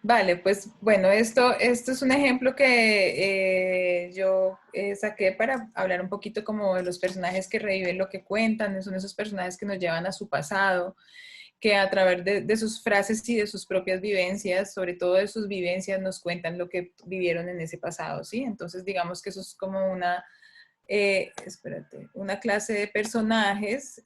Speaker 1: Vale, pues bueno, esto es un ejemplo que yo saqué para hablar un poquito como de los personajes que reviven lo que cuentan, son esos personajes que nos llevan a su pasado, que a través de sus frases y de sus propias vivencias, sobre todo de sus vivencias, nos cuentan lo que vivieron en ese pasado, ¿sí? Entonces digamos que eso es como una clase de personajes.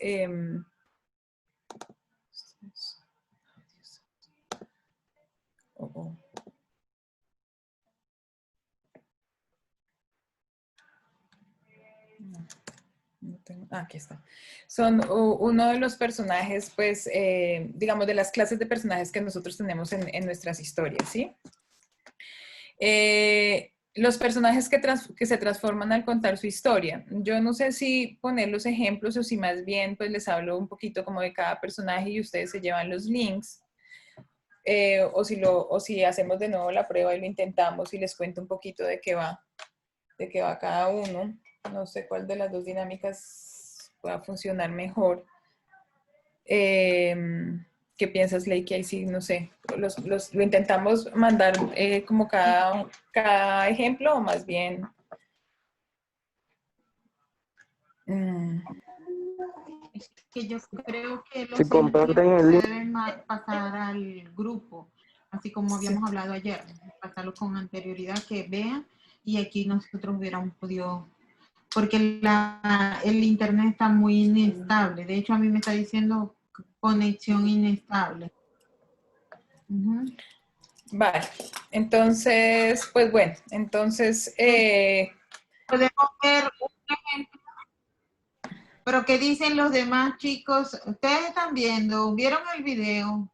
Speaker 1: Aquí está. Son uno de los personajes, pues, digamos, de las clases de personajes que nosotros tenemos en nuestras historias, ¿sí? Los personajes que se transforman al contar su historia. Yo no sé si poner los ejemplos o si más bien, pues, les hablo un poquito como de cada personaje y ustedes se llevan los links. O si hacemos de nuevo la prueba y lo intentamos y les cuento un poquito de qué va cada uno. No sé cuál de las dos dinámicas pueda funcionar mejor. ¿Qué piensas, Leiki? Ahí sí, no sé. ¿Lo intentamos mandar como cada ejemplo o más bien?
Speaker 3: Es que yo creo que los
Speaker 6: Si comparten el
Speaker 3: se
Speaker 6: link.
Speaker 3: deben pasar al grupo, así como habíamos hablado ayer, pasarlo con anterioridad, que vean, y aquí nosotros hubiéramos podido, porque el internet está muy inestable. De hecho, a mí me está diciendo conexión inestable.
Speaker 1: Vale, entonces, pues bueno, entonces...
Speaker 3: Podemos ver un ejemplo. Pero ¿qué dicen los demás chicos? Ustedes están viendo, ¿vieron el video?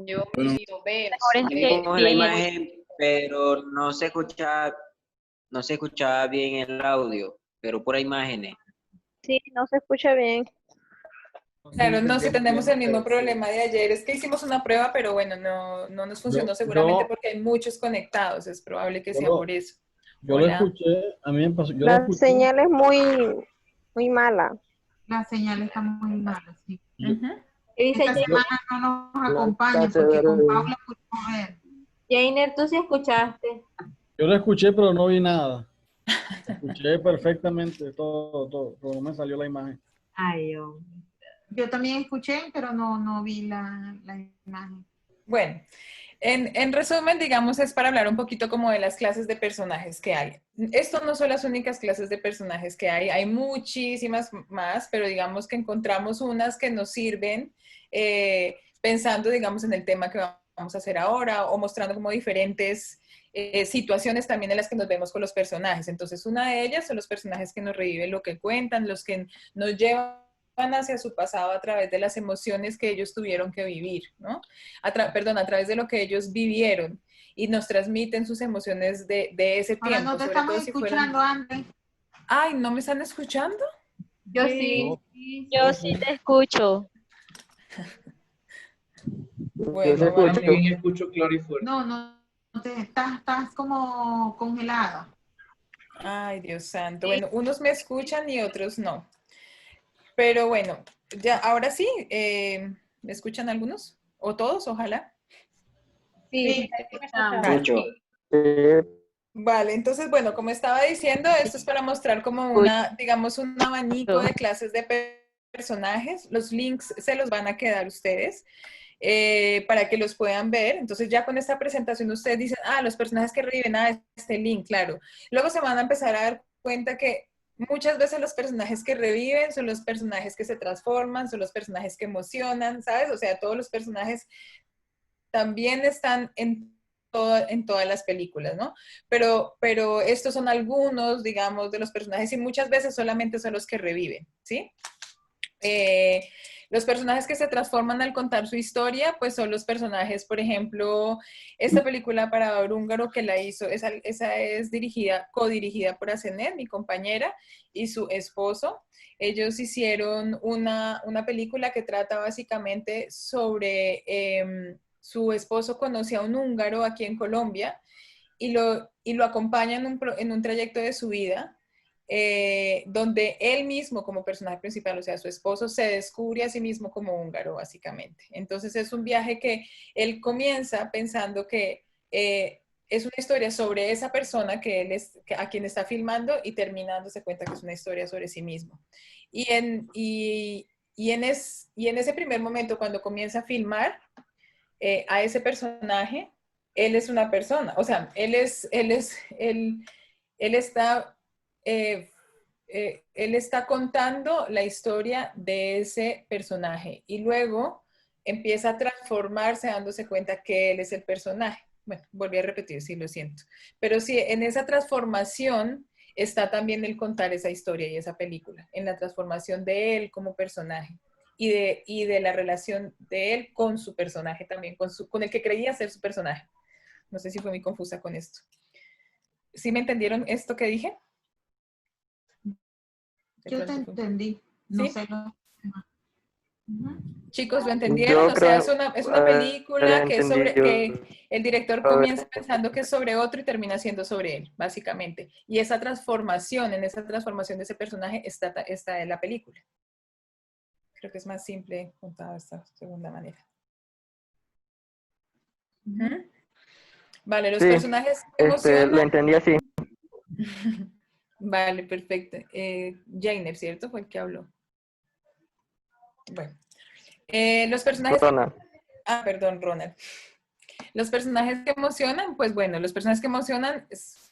Speaker 5: Yo veo.
Speaker 11: Vimos la imagen, pero no se escuchaba bien el audio, pero por imágenes.
Speaker 4: Sí, no se escucha bien.
Speaker 1: Claro, no, si tenemos el mismo problema de ayer, es que hicimos una prueba, pero bueno, no nos funcionó seguramente porque hay muchos conectados, es probable que sea por eso.
Speaker 13: Yo lo escuché, a mí me pasó, yo lo
Speaker 4: La
Speaker 13: escuché.
Speaker 4: señal es muy mala.
Speaker 3: La señal está muy mala, sí.
Speaker 5: Dice
Speaker 3: Esta semana no nos acompaña porque con Paula pudimos ver.
Speaker 5: Jainer, tú sí escuchaste.
Speaker 13: Yo lo escuché, pero no vi nada. Escuché perfectamente todo, pero no me salió la imagen.
Speaker 5: Ay, Dios.
Speaker 3: Yo también escuché, pero no vi la imagen.
Speaker 1: Bueno, en resumen, digamos, es para hablar un poquito como de las clases de personajes que hay. Esto no son las únicas clases de personajes que hay muchísimas más, pero digamos que encontramos unas que nos sirven pensando, digamos, en el tema que vamos a hacer ahora o mostrando como diferentes situaciones también en las que nos vemos con los personajes. Entonces, una de ellas son los personajes que nos reviven lo que cuentan, los que nos llevan hacia su pasado a través de las emociones que ellos tuvieron que vivir, ¿no? A través de lo que ellos vivieron y nos transmiten sus emociones de ese tiempo.
Speaker 3: Ahora no te estamos escuchando, André.
Speaker 1: Ay, ¿no me están escuchando?
Speaker 5: Yo sí.
Speaker 4: Yo sí te escucho.
Speaker 1: Bueno,
Speaker 12: También escucho claro y fuerte.
Speaker 3: No, estás como congelada.
Speaker 1: Ay, Dios santo. Bueno, unos me escuchan y otros no. Pero bueno, ya, ahora sí, ¿me escuchan algunos? ¿O todos? Ojalá.
Speaker 5: Sí,
Speaker 1: Vale, entonces, bueno, como estaba diciendo, esto es para mostrar como digamos, un abanico de clases de personajes. Los links se los van a quedar ustedes para que los puedan ver. Entonces, ya con esta presentación ustedes dicen, los personajes que reviven, este link, claro. Luego se van a empezar a dar cuenta que muchas veces los personajes que reviven son los personajes que se transforman, son los personajes que emocionan, ¿sabes? O sea, todos los personajes también están en en todas las películas, ¿no? Pero estos son algunos, digamos, de los personajes y muchas veces solamente son los que reviven, ¿sí? Los personajes que se transforman al contar su historia, pues son los personajes, por ejemplo, esta película Parador Húngaro que la hizo, esa es codirigida por Asenet, mi compañera, y su esposo. Ellos hicieron una película que trata básicamente sobre su esposo conoce a un húngaro aquí en Colombia y lo acompaña en un trayecto de su vida. Donde él mismo como personaje principal, o sea, su esposo, se descubre a sí mismo como húngaro, básicamente. Entonces es un viaje que él comienza pensando que es una historia sobre esa persona a quien está filmando y termina dándose cuenta que es una historia sobre sí mismo. Y en ese primer momento, cuando comienza a filmar a ese personaje, él es una persona, o sea, él está él está contando la historia de ese personaje y luego empieza a transformarse dándose cuenta que él es el personaje. Bueno, volví a repetir, sí, lo siento. Pero sí, en esa transformación está también el contar esa historia y esa película, en la transformación de él como personaje y de la relación de él con su personaje también, con el que creía ser su personaje. No sé si fue muy confusa con esto. ¿Sí me entendieron esto que dije?
Speaker 3: Yo te entendí. No
Speaker 1: ¿Sí?
Speaker 3: sé.
Speaker 1: Chicos, ¿lo entendieron?
Speaker 6: Yo
Speaker 1: O sea,
Speaker 6: creo,
Speaker 1: es una película que es sobre, que
Speaker 6: entendido.
Speaker 1: el director comienza pensando que es sobre otro y termina siendo sobre él, básicamente. Y esa transformación, en esa transformación de ese personaje está en la película. Creo que es más simple contado de esta segunda manera. Vale, los
Speaker 6: Sí,
Speaker 1: personajes que emocionan.
Speaker 6: lo entendí así.
Speaker 1: Vale, perfecto. Jainer, ¿cierto? Fue el que habló. Bueno. Los personajes...
Speaker 6: Ronald.
Speaker 1: Perdón, Ronald. Los personajes que emocionan, pues bueno, los personajes que emocionan,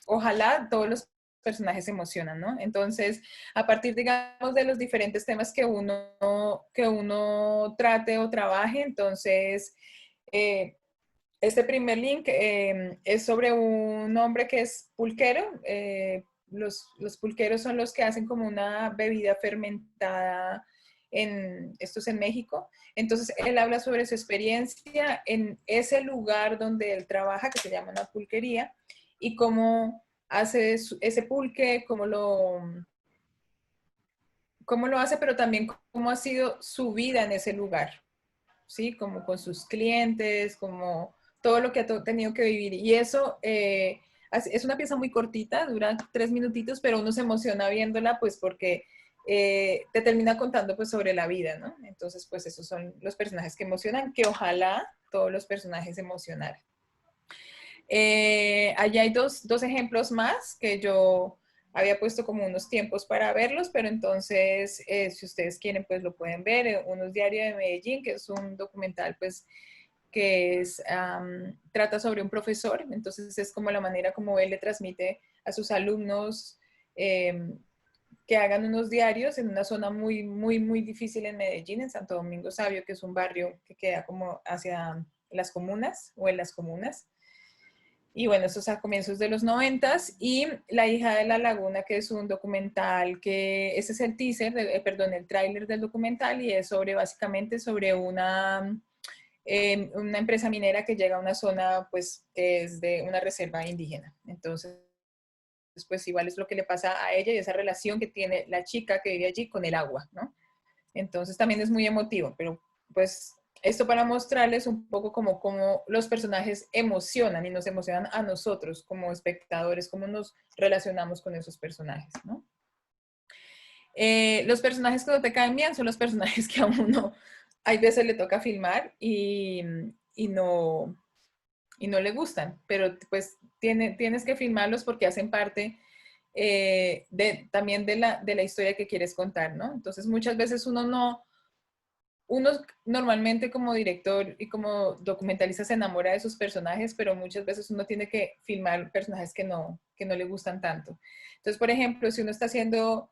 Speaker 1: ojalá todos los personajes emocionan, ¿no? Entonces, a partir, digamos, de los diferentes temas que uno trate o trabaje, entonces, este primer link es sobre un hombre que es pulquero. Los pulqueros son los que hacen como una bebida fermentada, esto es en México. Entonces, él habla sobre su experiencia en ese lugar donde él trabaja, que se llama una pulquería, y cómo hace ese pulque, cómo lo hace, pero también cómo ha sido su vida en ese lugar, ¿sí? Como con sus clientes, como todo lo que ha tenido que vivir. Y eso es una pieza muy cortita, dura 3 minutitos, pero uno se emociona viéndola, pues porque te termina contando pues sobre la vida, ¿no? Entonces, pues esos son los personajes que emocionan, que ojalá todos los personajes emocionaran. Allá hay dos ejemplos más que yo había puesto como unos tiempos para verlos, pero entonces, si ustedes quieren, pues lo pueden ver. Uno es Diario de Medellín, que es un documental, pues, que trata sobre un profesor, entonces es como la manera como él le transmite a sus alumnos que hagan unos diarios en una zona muy, muy, muy difícil en Medellín, en Santo Domingo Sabio, que es un barrio que queda como hacia las comunas o en las comunas. Y bueno, eso es a comienzos de los 90s. Y La hija de la laguna, que es un documental que, ese es el teaser, el tráiler del documental, y es básicamente sobre una empresa minera que llega a una zona, pues, que es de una reserva indígena. Entonces, pues igual es lo que le pasa a ella y esa relación que tiene la chica que vive allí con el agua, ¿no? Entonces también es muy emotivo, pero pues esto para mostrarles un poco cómo los personajes emocionan y nos emocionan a nosotros como espectadores, cómo nos relacionamos con esos personajes, ¿no? Los personajes que no te caen bien son los personajes que a uno hay veces le toca filmar y no le gustan, pero pues tienes que filmarlos porque hacen parte también de la historia que quieres contar, ¿no? Entonces muchas veces uno normalmente como director y como documentalista se enamora de sus personajes, pero muchas veces uno tiene que filmar personajes que no le gustan tanto. Entonces, por ejemplo, si uno está haciendo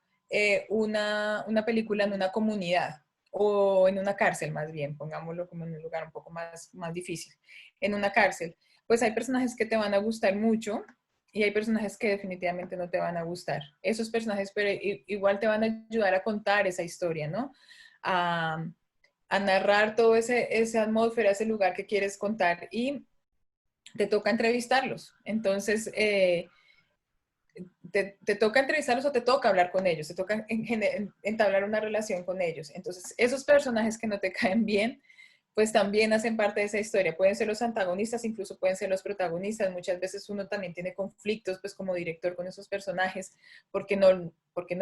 Speaker 1: una película en una comunidad o en una cárcel más bien, pongámoslo como en un lugar un poco más difícil, en una cárcel, pues hay personajes que te van a gustar mucho y hay personajes que definitivamente no te van a gustar. Esos personajes pero igual te van a ayudar a contar esa historia, ¿no? A narrar todo esa atmósfera, ese lugar que quieres contar y te toca entrevistarlos. Entonces, te toca entrevistarlos o te toca hablar con ellos, te toca entablar una relación con ellos. Entonces, esos personajes que no te caen bien, pues también hacen parte de esa historia. Pueden ser los antagonistas, incluso pueden ser los protagonistas. Muchas veces uno también tiene conflictos, pues como director con esos personajes, porque no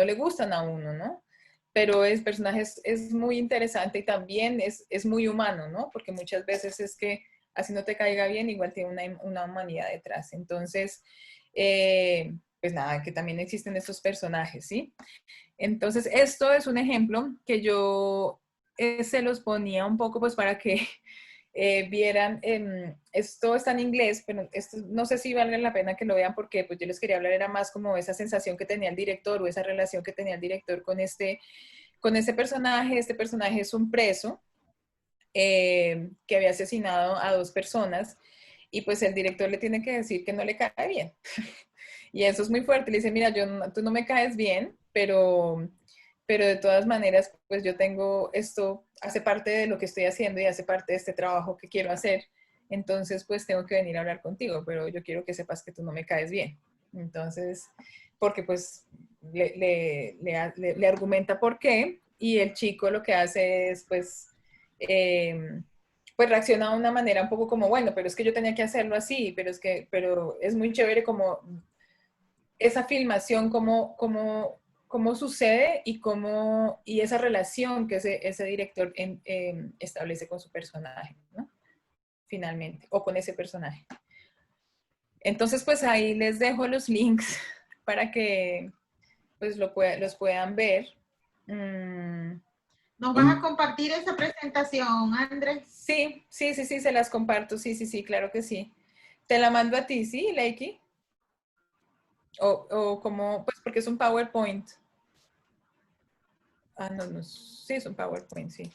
Speaker 1: le gustan a uno, ¿no? Pero el personaje es muy interesante y también es muy humano, ¿no? Porque muchas veces es que así no te caiga bien, igual tiene una humanidad detrás. Entonces, pues nada, que también existen estos personajes, ¿sí? Entonces, esto es un ejemplo que yo se los ponía un poco pues para que vieran, esto está en inglés, pero esto, no sé si vale la pena que lo vean porque pues yo les quería hablar, era más como esa sensación que tenía el director o esa relación que tenía el director con este personaje. Este personaje es un preso que había asesinado a 2 personas y pues el director le tiene que decir que no le cae bien. Y eso es muy fuerte. Le dice, mira, tú no me caes bien, pero de todas maneras, pues yo tengo esto, hace parte de lo que estoy haciendo y hace parte de este trabajo que quiero hacer. Entonces, pues tengo que venir a hablar contigo, pero yo quiero que sepas que tú no me caes bien. Entonces, porque pues le argumenta por qué y el chico lo que hace es pues pues reacciona de una manera un poco como, bueno, pero es que yo tenía que hacerlo así, pero es muy chévere como esa filmación, cómo sucede y esa relación que ese director establece con su personaje, ¿no? Finalmente, o con ese personaje. Entonces, pues ahí les dejo los links para que pues los puedan ver.
Speaker 3: ¿Nos vas a compartir esa presentación, Andrés?
Speaker 1: Sí, se las comparto, sí, claro que sí. Te la mando a ti, ¿sí, Leiki? O como, pues porque es un PowerPoint. No, sí, es un PowerPoint, sí.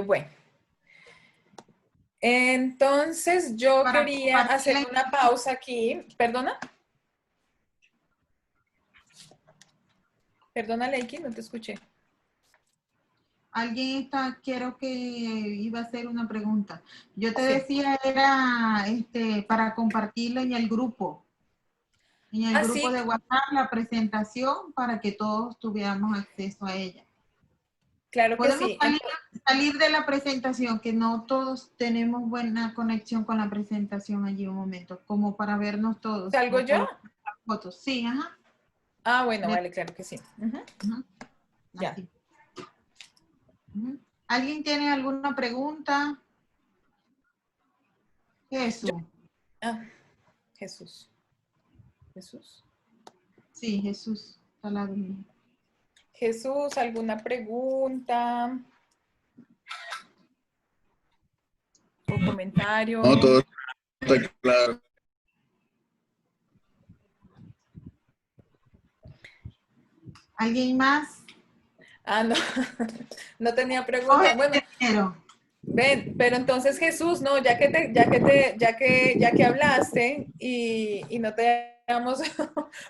Speaker 1: Bueno. Entonces yo quería hacer una pausa aquí. ¿Perdona? Perdona, Leiki, no te escuché.
Speaker 3: Alguien quiero que iba a hacer una pregunta. Yo te decía, era para compartirlo en el grupo. En el grupo de WhatsApp, la presentación, para que todos tuviéramos acceso a ella.
Speaker 1: Claro que
Speaker 3: Podemos
Speaker 1: sí.
Speaker 3: salir de la presentación, que no todos tenemos buena conexión con la presentación allí un momento, como para vernos todos.
Speaker 1: ¿Salgo yo?
Speaker 3: Fotos. Sí, ajá.
Speaker 1: Ah, bueno, vale, claro que sí.
Speaker 3: Ya. ¿Alguien tiene alguna pregunta? Jesús.
Speaker 1: Jesús. ¿Jesús?
Speaker 3: Sí, Jesús. Está al lado mío.
Speaker 1: Jesús, ¿alguna pregunta? ¿O comentario?
Speaker 10: No, todo está claro.
Speaker 3: ¿Alguien más?
Speaker 1: No, no tenía pregunta. Bueno, ven, pero entonces Jesús, no, ya que hablaste y no te habíamos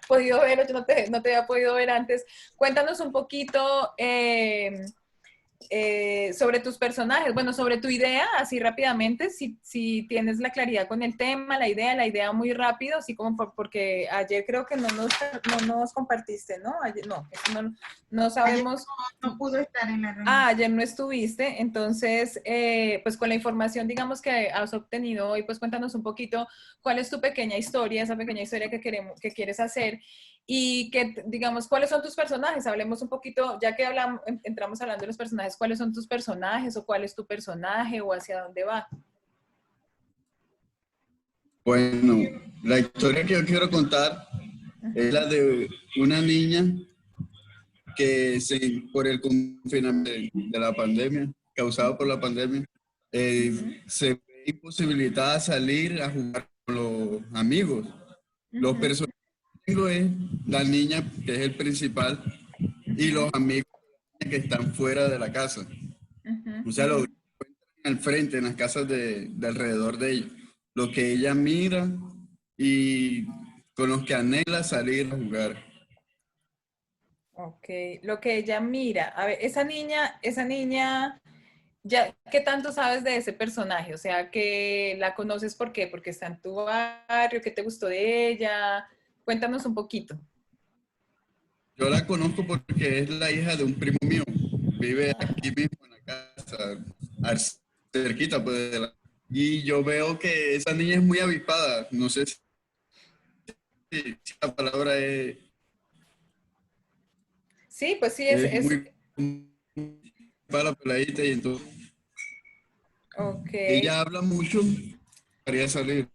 Speaker 1: podido ver, o yo no te había podido ver antes, cuéntanos un poquito sobre tus personajes, bueno, sobre tu idea, así rápidamente, si tienes la claridad con el tema, la idea muy rápido, así como porque ayer creo que no nos compartiste, ¿no? Ayer, no sabemos.
Speaker 3: Ayer no pudo estar en la reunión.
Speaker 1: Ayer no estuviste, entonces, pues con la información, digamos, que has obtenido hoy, pues cuéntanos un poquito cuál es tu pequeña historia, esa pequeña historia que quieres hacer y que, digamos, cuáles son tus personajes. Hablemos un poquito, ya que entramos hablando de los personajes, cuáles son tus personajes o cuál es tu personaje o hacia dónde va.
Speaker 10: Bueno, la historia que yo quiero contar es la de una niña que por el confinamiento de la pandemia, causado por la pandemia, se ve imposibilitada a salir a jugar con los amigos. Los personajes que tengo es la niña, que es el principal, y los amigos que están fuera de la casa. O sea, lo cuentan al frente, en las casas de alrededor de ella. Lo que ella mira y con los que anhela salir a jugar.
Speaker 1: Ok, lo que ella mira. A ver, esa niña, ya, ¿qué tanto sabes de ese personaje? O sea, que la conoces ¿por qué? Porque está en tu barrio, ¿qué te gustó de ella? Cuéntanos un poquito.
Speaker 10: Yo la conozco porque es la hija de un primo mío. Vive aquí mismo en la casa, cerquita pues de la... Y yo veo que esa niña es muy avispada. No sé si la palabra es...
Speaker 1: Sí, pues sí,
Speaker 10: Es muy para la peladita y entonces
Speaker 1: ok.
Speaker 10: ella habla mucho, quería salir.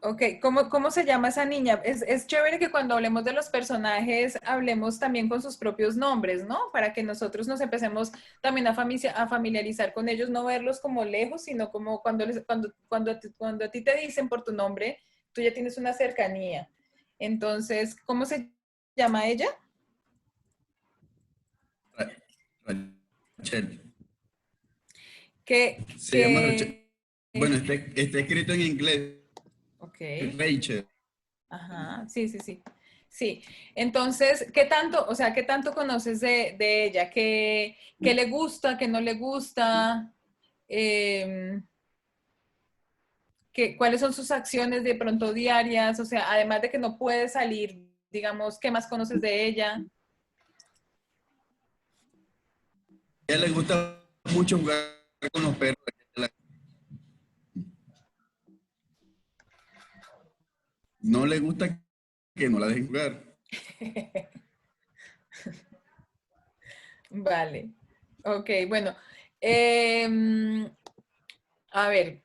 Speaker 1: Ok, ¿cómo se llama esa niña? Es chévere que cuando hablemos de los personajes hablemos también con sus propios nombres, ¿no? Para que nosotros nos empecemos también a familiarizar con ellos, no verlos como lejos, sino como cuando a ti te dicen por tu nombre, tú ya tienes una cercanía. Entonces, ¿cómo se llama ella?
Speaker 10: Rachel.
Speaker 1: Que,
Speaker 10: Se llama Rachel. Bueno, está escrito en inglés.
Speaker 1: Ok.
Speaker 10: Rachel.
Speaker 1: Ajá, sí, sí, sí. Sí, entonces, ¿qué tanto, o sea, qué tanto conoces de ella? ¿Qué le gusta, qué no le gusta? ¿Cuáles son sus acciones de pronto diarias? O sea, además de que no puede salir, digamos, ¿qué más conoces de ella?
Speaker 10: A ella le gusta mucho jugar con los perros. No le gusta que no la dejen jugar.
Speaker 1: Vale, ok, bueno. A ver,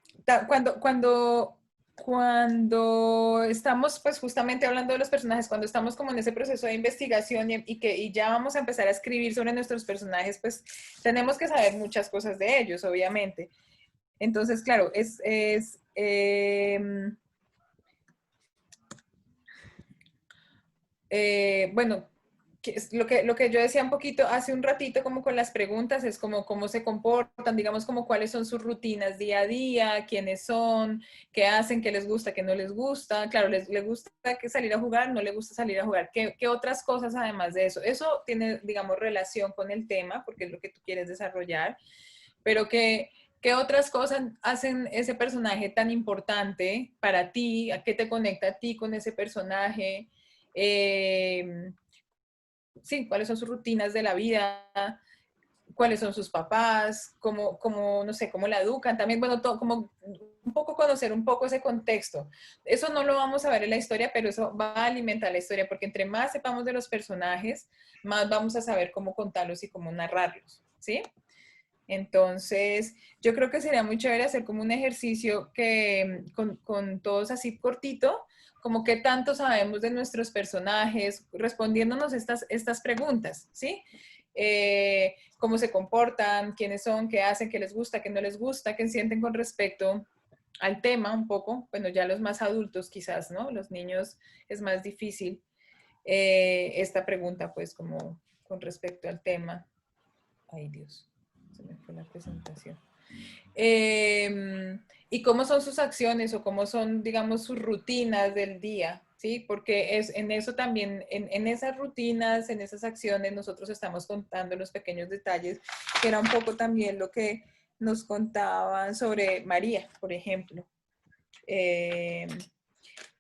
Speaker 1: cuando estamos pues justamente hablando de los personajes, cuando estamos como en ese proceso de investigación y ya vamos a empezar a escribir sobre nuestros personajes, pues tenemos que saber muchas cosas de ellos, obviamente. Entonces, claro, bueno, lo que yo decía un poquito hace un ratito como con las preguntas es como cómo se comportan, digamos como cuáles son sus rutinas día a día, quiénes son, qué hacen, qué les gusta, qué no les gusta. Claro, les gusta que salir a jugar, no les gusta salir a jugar. ¿Qué otras cosas además de eso? Eso tiene, digamos, relación con el tema porque es lo que tú quieres desarrollar, pero ¿qué otras cosas hacen ese personaje tan importante para ti? ¿A qué te conecta a ti con ese personaje? Sí, cuáles son sus rutinas de la vida, cuáles son sus papás, no sé, cómo la educan, también, bueno, todo, como un poco conocer un poco ese contexto. Eso no lo vamos a ver en la historia, pero eso va a alimentar la historia, porque entre más sepamos de los personajes, más vamos a saber cómo contarlos y cómo narrarlos, ¿sí? Entonces, yo creo que sería muy chévere hacer como un ejercicio que con todos así cortito, como qué tanto sabemos de nuestros personajes, respondiéndonos estas preguntas, ¿sí? Cómo se comportan, quiénes son, qué hacen, qué les gusta, qué no les gusta, qué sienten con respecto al tema un poco. Bueno, ya los más adultos quizás, ¿no? Los niños es más difícil esta pregunta, pues, como con respecto al tema. Ay, Dios, se me fue la presentación. Y cómo son sus acciones o cómo son, digamos, sus rutinas del día, ¿sí? Porque es en eso también, en esas rutinas, en esas acciones, nosotros estamos contando los pequeños detalles, que era un poco también lo que nos contaban sobre María, por ejemplo.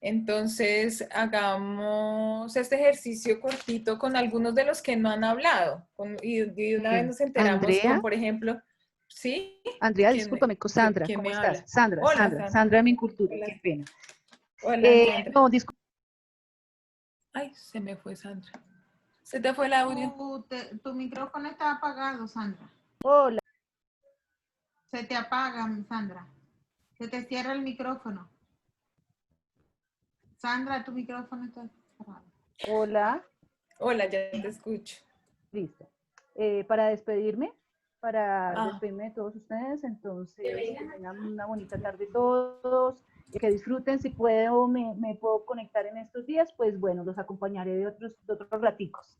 Speaker 1: Entonces, hagamos este ejercicio cortito con algunos de los que no han hablado. Y una vez nos enteramos
Speaker 14: Andrea.
Speaker 1: con, por ejemplo, ¿sí?
Speaker 14: Andrea, discúlpame, con Sandra,
Speaker 1: ¿Quién
Speaker 14: ¿cómo
Speaker 1: me
Speaker 14: estás?
Speaker 1: habla?
Speaker 14: Sandra,
Speaker 1: Hola,
Speaker 14: Sandra,
Speaker 1: Sandra.
Speaker 14: Sandra mi cultura,
Speaker 1: Hola.
Speaker 14: qué pena.
Speaker 1: Hola, Sandra.
Speaker 14: No, disculpa.
Speaker 1: Ay, se me fue Sandra. ¿Se te fue el audio?
Speaker 3: Tu micrófono está apagado, Sandra.
Speaker 14: Hola.
Speaker 3: Se te apaga, Sandra. Se te cierra el micrófono. Sandra, tu micrófono está apagado.
Speaker 14: Hola.
Speaker 1: Hola, ya te escucho.
Speaker 14: Listo. Para despedirme de todos ustedes, entonces que tengan una bonita tarde todos, que disfruten. Si puedo, me puedo conectar en estos días, pues bueno, los acompañaré de otros raticos.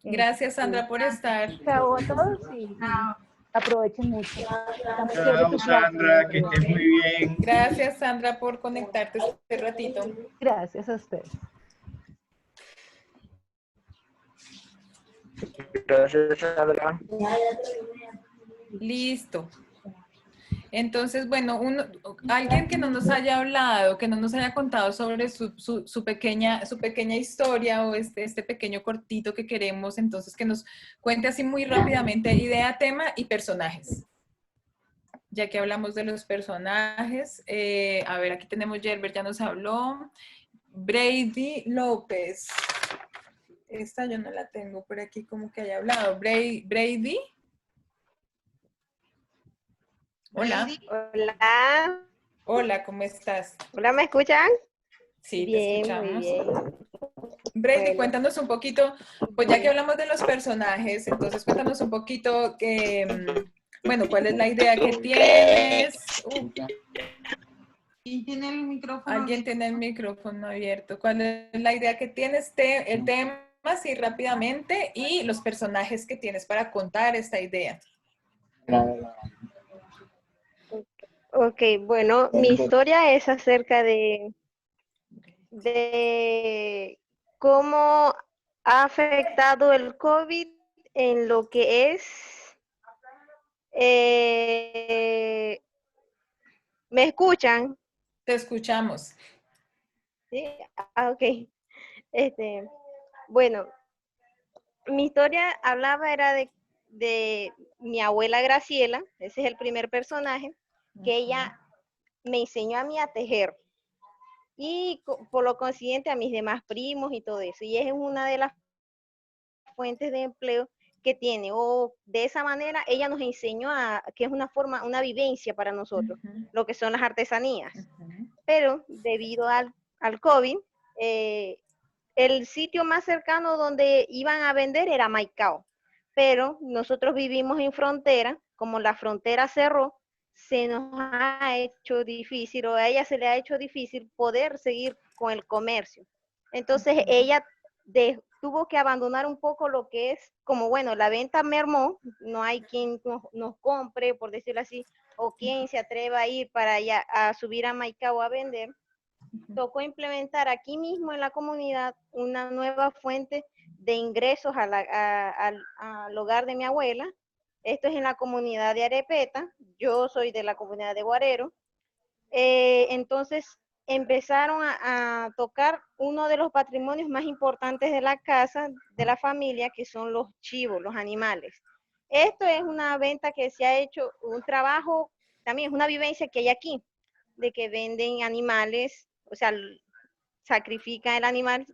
Speaker 1: Gracias, Sandra, por estar.
Speaker 14: Chao a todos y
Speaker 3: Chao.
Speaker 14: Aprovechen mucho. Está muy chévere
Speaker 15: Chao,
Speaker 14: tu clase.
Speaker 15: Sandra, que estés muy bien.
Speaker 1: Gracias, Sandra, por conectarte este ratito.
Speaker 14: Gracias a ustedes.
Speaker 6: Gracias, Sandra.
Speaker 1: Listo. Entonces, bueno, alguien que no nos haya hablado, que no nos haya contado sobre su pequeña historia o este pequeño cortito que queremos, entonces que nos cuente así muy rápidamente idea, tema y personajes. Ya que hablamos de los personajes, a ver, aquí tenemos Gerber, ya nos habló. Brady López. Esta yo no la tengo por aquí como que haya hablado. Brady. Hola.
Speaker 16: Hola.
Speaker 1: Hola, ¿cómo estás?
Speaker 16: Hola, ¿me escuchan?
Speaker 1: Sí,
Speaker 16: bien,
Speaker 1: te escuchamos.
Speaker 16: muy bien.
Speaker 1: Brady,
Speaker 16: Bueno.
Speaker 1: Cuéntanos un poquito, pues ya que hablamos de los personajes, entonces cuéntanos un poquito bueno, ¿cuál es la idea que tienes?
Speaker 3: ¿Quién tiene el micrófono?
Speaker 1: Alguien tiene el micrófono abierto. ¿Cuál es la idea que tienes? El tema, sí, rápidamente, y los personajes que tienes para contar esta idea.
Speaker 16: Ok, bueno, mi historia es acerca de cómo ha afectado el COVID en lo que es... ¿me escuchan?
Speaker 1: Te escuchamos.
Speaker 16: Sí, ok. Bueno, mi historia era de mi abuela Graciela, ese es el primer personaje, que ella me enseñó a mí a tejer y por lo consiguiente a mis demás primos y todo eso. Y es una de las fuentes de empleo que tiene, o de esa manera ella nos enseñó que es una vivencia para nosotros, lo que son las artesanías. Pero debido al COVID, el sitio más cercano donde iban a vender era Maicao, pero nosotros vivimos en frontera, como la frontera cerró, se nos ha hecho difícil, o a ella se le ha hecho difícil poder seguir con el comercio. Entonces ella tuvo que abandonar un poco lo que es, como bueno, la venta mermó, no hay quien nos compre, por decirlo así, o quien se atreva a ir para allá a subir a Maicao a vender. Tocó implementar aquí mismo en la comunidad una nueva fuente de ingresos al hogar de mi abuela. Esto es en la comunidad de Arepeta, yo soy de la comunidad de Guarero. Entonces empezaron a tocar uno de los patrimonios más importantes de la casa, de la familia, que son los chivos, los animales. Esto es una venta que se ha hecho, un trabajo, también es una vivencia que hay aquí, de que venden animales, o sea, sacrifican el animal,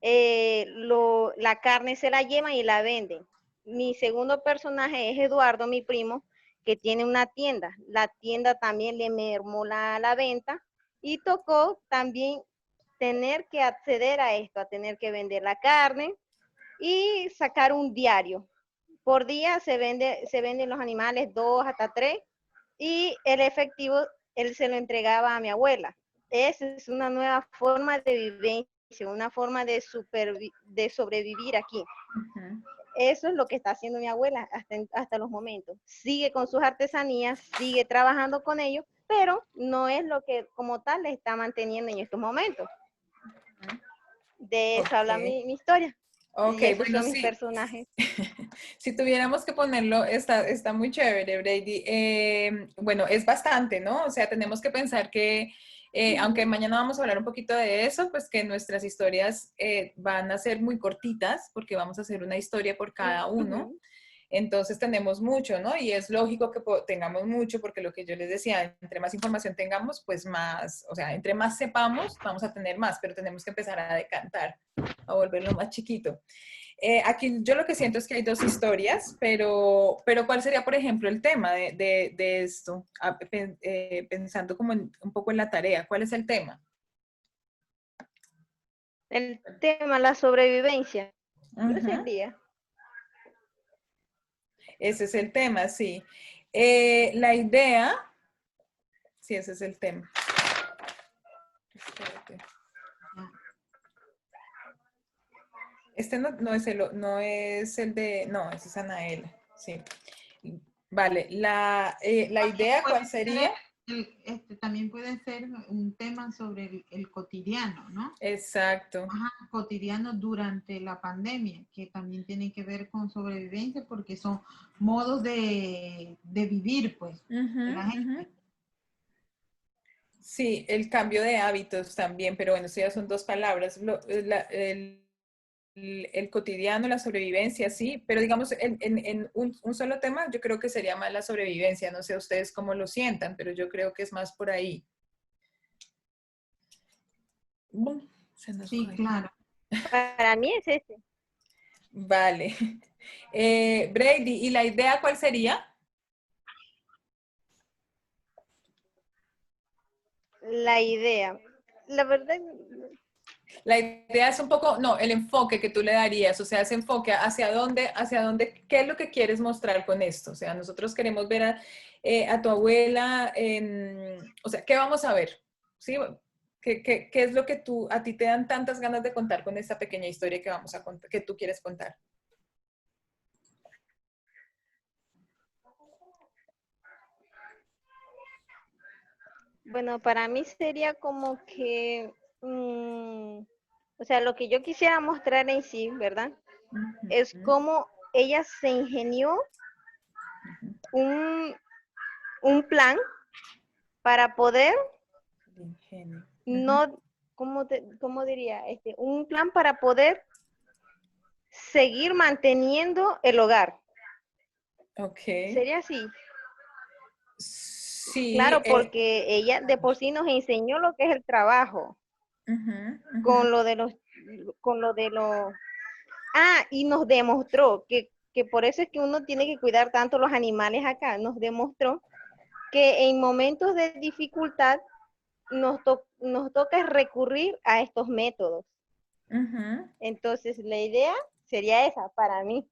Speaker 16: la carne se la llevan y la venden. Mi segundo personaje es Eduardo, mi primo, que tiene una tienda. La tienda también le mermó la venta y tocó también tener que acceder a esto, a tener que vender la carne y sacar un diario. Por día se venden los animales 2 hasta 3 y el efectivo él se lo entregaba a mi abuela. Esa es una nueva forma de vivencia, una forma de sobrevivir aquí. Eso es lo que está haciendo mi abuela hasta los momentos. Sigue con sus artesanías, sigue trabajando con ellos, pero no es lo que como tal le está manteniendo en estos momentos. De eso habla mi historia.
Speaker 1: Ok,
Speaker 16: y
Speaker 1: bueno,
Speaker 16: son mis
Speaker 1: sí.
Speaker 16: personajes.
Speaker 1: Si tuviéramos que ponerlo, está muy chévere, Brady. Bueno, es bastante, ¿no? O sea, tenemos que pensar que, aunque mañana vamos a hablar un poquito de eso, pues que nuestras historias van a ser muy cortitas, porque vamos a hacer una historia por cada uno. Entonces tenemos mucho, ¿no? Y es lógico que tengamos mucho, porque lo que yo les decía, entre más información tengamos, pues más, o sea, entre más sepamos, vamos a tener más, pero tenemos que empezar a decantar, a volverlo más chiquito. Aquí yo lo que siento es que hay dos historias, pero ¿cuál sería, por ejemplo, el tema de esto? Pensando como un poco en la tarea, ¿cuál es el tema?
Speaker 16: El tema, la sobrevivencia. ¿Qué sería?
Speaker 1: Ese es el tema, sí. La idea, sí, ese es el tema. Espérate. Este no es el de, no, ese es Anaela, sí. Vale, la idea, ¿cuál sería?
Speaker 3: También puede ser un tema sobre el cotidiano, ¿no?
Speaker 1: Exacto.
Speaker 3: Ajá, cotidiano durante la pandemia, que también tiene que ver con sobrevivencia porque son modos de vivir, pues, de la gente.
Speaker 1: Sí, el cambio de hábitos también, pero bueno, eso ya son dos palabras. El cotidiano, la sobrevivencia, sí, pero digamos en un solo tema, yo creo que sería más la sobrevivencia. No sé ustedes cómo lo sientan, pero yo creo que es más por ahí.
Speaker 3: Sí, claro.
Speaker 16: Para mí es ese.
Speaker 1: Vale. Brady, ¿y la idea cuál sería?
Speaker 16: La idea. La verdad,
Speaker 1: La idea es un poco, no, el enfoque que tú le darías, o sea, ese enfoque hacia dónde, ¿qué es lo que quieres mostrar con esto? O sea, nosotros queremos ver a tu abuela, o sea, ¿qué vamos a ver? ¿Sí? ¿Qué es lo que a ti te dan tantas ganas de contar con esta pequeña historia que vamos a contar, que tú quieres contar?
Speaker 16: bueno, para mí sería como que, o sea, lo que yo quisiera mostrar en sí, ¿verdad? Es cómo ella se ingenió un plan para poder, no, ¿cómo diría? Un plan para poder seguir manteniendo el hogar.
Speaker 1: Ok.
Speaker 16: ¿Sería así?
Speaker 1: Sí.
Speaker 16: Claro, porque ella de por sí nos enseñó lo que es el trabajo. Con lo de los, y nos demostró que por eso es que uno tiene que cuidar tanto los animales acá. Nos demostró que en momentos de dificultad nos toca recurrir a estos métodos. Entonces, la idea sería esa para mí.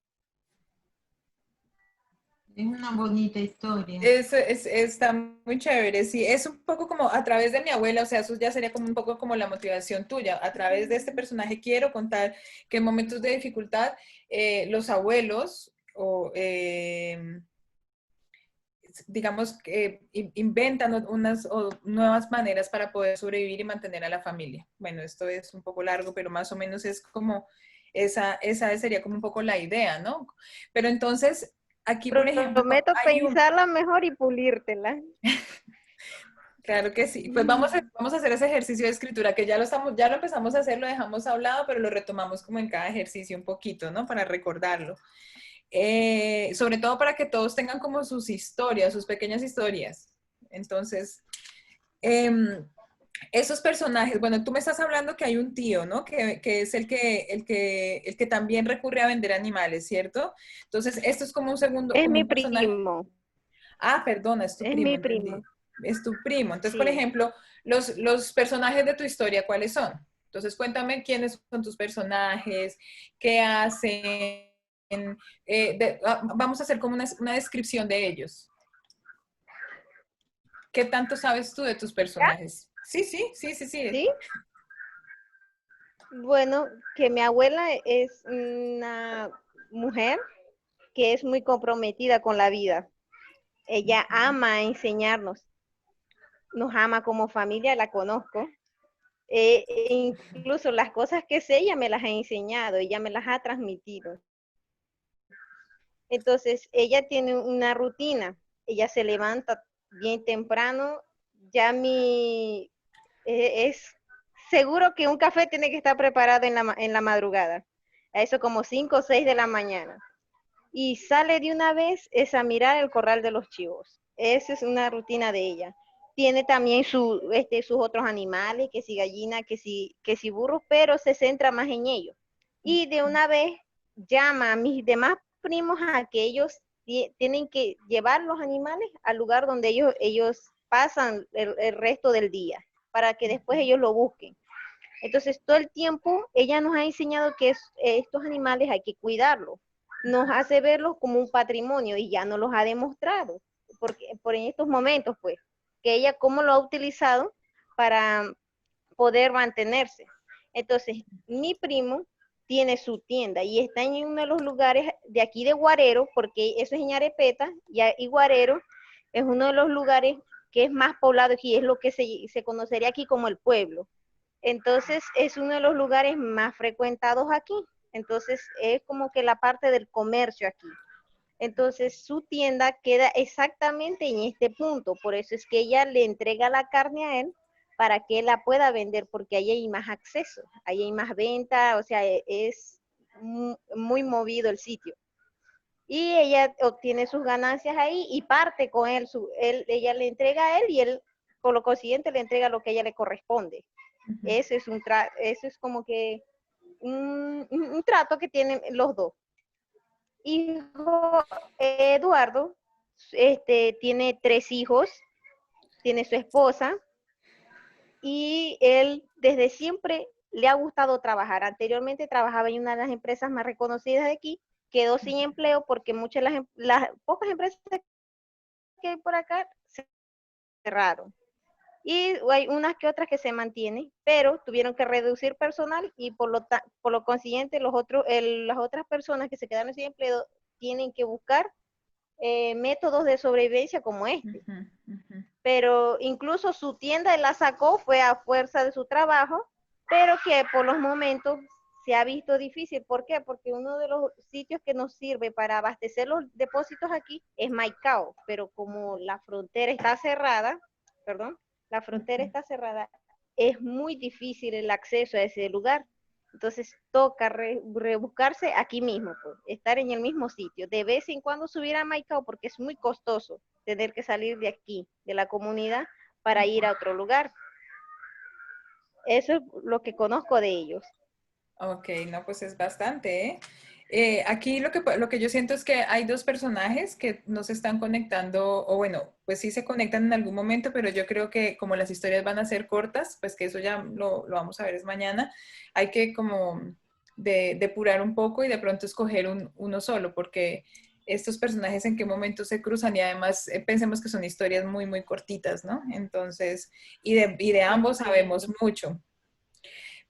Speaker 3: Es una bonita historia.
Speaker 1: Está muy chévere, sí, es un poco como a través de mi abuela, o sea, eso ya sería como un poco como la motivación tuya. A través de este personaje quiero contar que en momentos de dificultad los abuelos digamos, inventan unas nuevas maneras para poder sobrevivir y mantener a la familia. Bueno, esto es un poco largo, pero más o menos es como, esa sería como un poco la idea, ¿no? Pero entonces, aquí, por ejemplo,
Speaker 16: prometo pensarla mejor y pulírtela.
Speaker 1: Claro que sí. Pues vamos a hacer ese ejercicio de escritura, que ya lo empezamos a hacer, lo dejamos hablado, pero lo retomamos como en cada ejercicio un poquito, ¿no? Para recordarlo. Sobre todo para que todos tengan como sus historias, sus pequeñas historias. Entonces, esos personajes, bueno, tú me estás hablando que hay un tío, ¿no? Que es el que también recurre a vender animales, ¿cierto? Entonces, esto es como un segundo,
Speaker 16: Es
Speaker 1: como
Speaker 16: mi
Speaker 1: un personaje.
Speaker 16: primo.
Speaker 1: Ah, perdona, es tu
Speaker 16: Es
Speaker 1: primo,
Speaker 16: mi
Speaker 1: entendí.
Speaker 16: primo.
Speaker 1: Es tu primo. Entonces,
Speaker 16: Sí.
Speaker 1: por ejemplo, los personajes de tu historia, ¿cuáles son? Entonces, cuéntame quiénes son tus personajes, qué hacen. Vamos a hacer como una descripción de ellos. ¿Qué tanto sabes tú de tus personajes? Sí.
Speaker 16: ¿Sí? Bueno, que mi abuela es una mujer que es muy comprometida con la vida. Ella ama enseñarnos. Nos ama como familia, la conozco. Incluso las cosas que sé, ella me las ha enseñado, ella me las ha transmitido. Entonces, ella tiene una rutina. Ella se levanta bien temprano. Ya es seguro que un café tiene que estar preparado en la madrugada. A eso como 5 o 6 de la mañana. Y sale de una vez es a mirar el corral de los chivos. Esa es una rutina de ella. Tiene también sus otros animales, que si gallina, que si burros, pero se centra más en ellos. Y de una vez llama a mis demás primos a que ellos tienen que llevar los animales al lugar donde ellos pasan el resto del día, para que después ellos lo busquen. Entonces, todo el tiempo ella nos ha enseñado que estos animales hay que cuidarlos. Nos hace verlos como un patrimonio y ya nos los ha demostrado por en estos momentos, pues, que ella cómo lo ha utilizado para poder mantenerse. Entonces, mi primo tiene su tienda y está en uno de los lugares de aquí de Guarero, porque eso es en Arepeta, y Guarero es uno de los lugares que es más poblado aquí, es lo que se conocería aquí como el pueblo. Entonces es uno de los lugares más frecuentados aquí. Entonces es como que la parte del comercio aquí. Entonces su tienda queda exactamente en este punto, por eso es que ella le entrega la carne a él para que él la pueda vender, porque ahí hay más acceso, ahí hay más venta, o sea, es muy movido el sitio. Y ella obtiene sus ganancias ahí y parte con él, ella le entrega a él y él, por lo consiguiente, le entrega lo que a ella le corresponde. Eso es como que un trato que tienen los dos. Hijo Eduardo, tiene 3 hijos, tiene su esposa, y él desde siempre le ha gustado trabajar. Anteriormente trabajaba en una de las empresas más reconocidas de aquí, quedó sin empleo porque muchas las pocas empresas que hay por acá se cerraron. Y hay unas que otras que se mantienen, pero tuvieron que reducir personal y por lo consiguiente las otras personas que se quedaron sin empleo tienen que buscar métodos de sobrevivencia como este. Pero incluso su tienda él la sacó, fue a fuerza de su trabajo, pero que por los momentos se ha visto difícil. ¿Por qué? Porque uno de los sitios que nos sirve para abastecer los depósitos aquí es Maicao, pero como la frontera está cerrada, es muy difícil el acceso a ese lugar. Entonces toca rebuscarse aquí mismo, pues, estar en el mismo sitio. De vez en cuando subir a Maicao porque es muy costoso tener que salir de aquí, de la comunidad, para ir a otro lugar. Eso es lo que conozco de ellos.
Speaker 1: Ok, no, pues es bastante, ¿eh? Aquí lo que yo siento es que hay 2 personajes que no se están conectando, o bueno, pues sí se conectan en algún momento, pero yo creo que como las historias van a ser cortas, pues que eso ya lo vamos a ver es mañana, hay que como depurar un poco y de pronto escoger uno solo, porque estos personajes en qué momento se cruzan y además pensemos que son historias muy, muy cortitas, ¿no? Entonces, y de ambos sabemos mucho.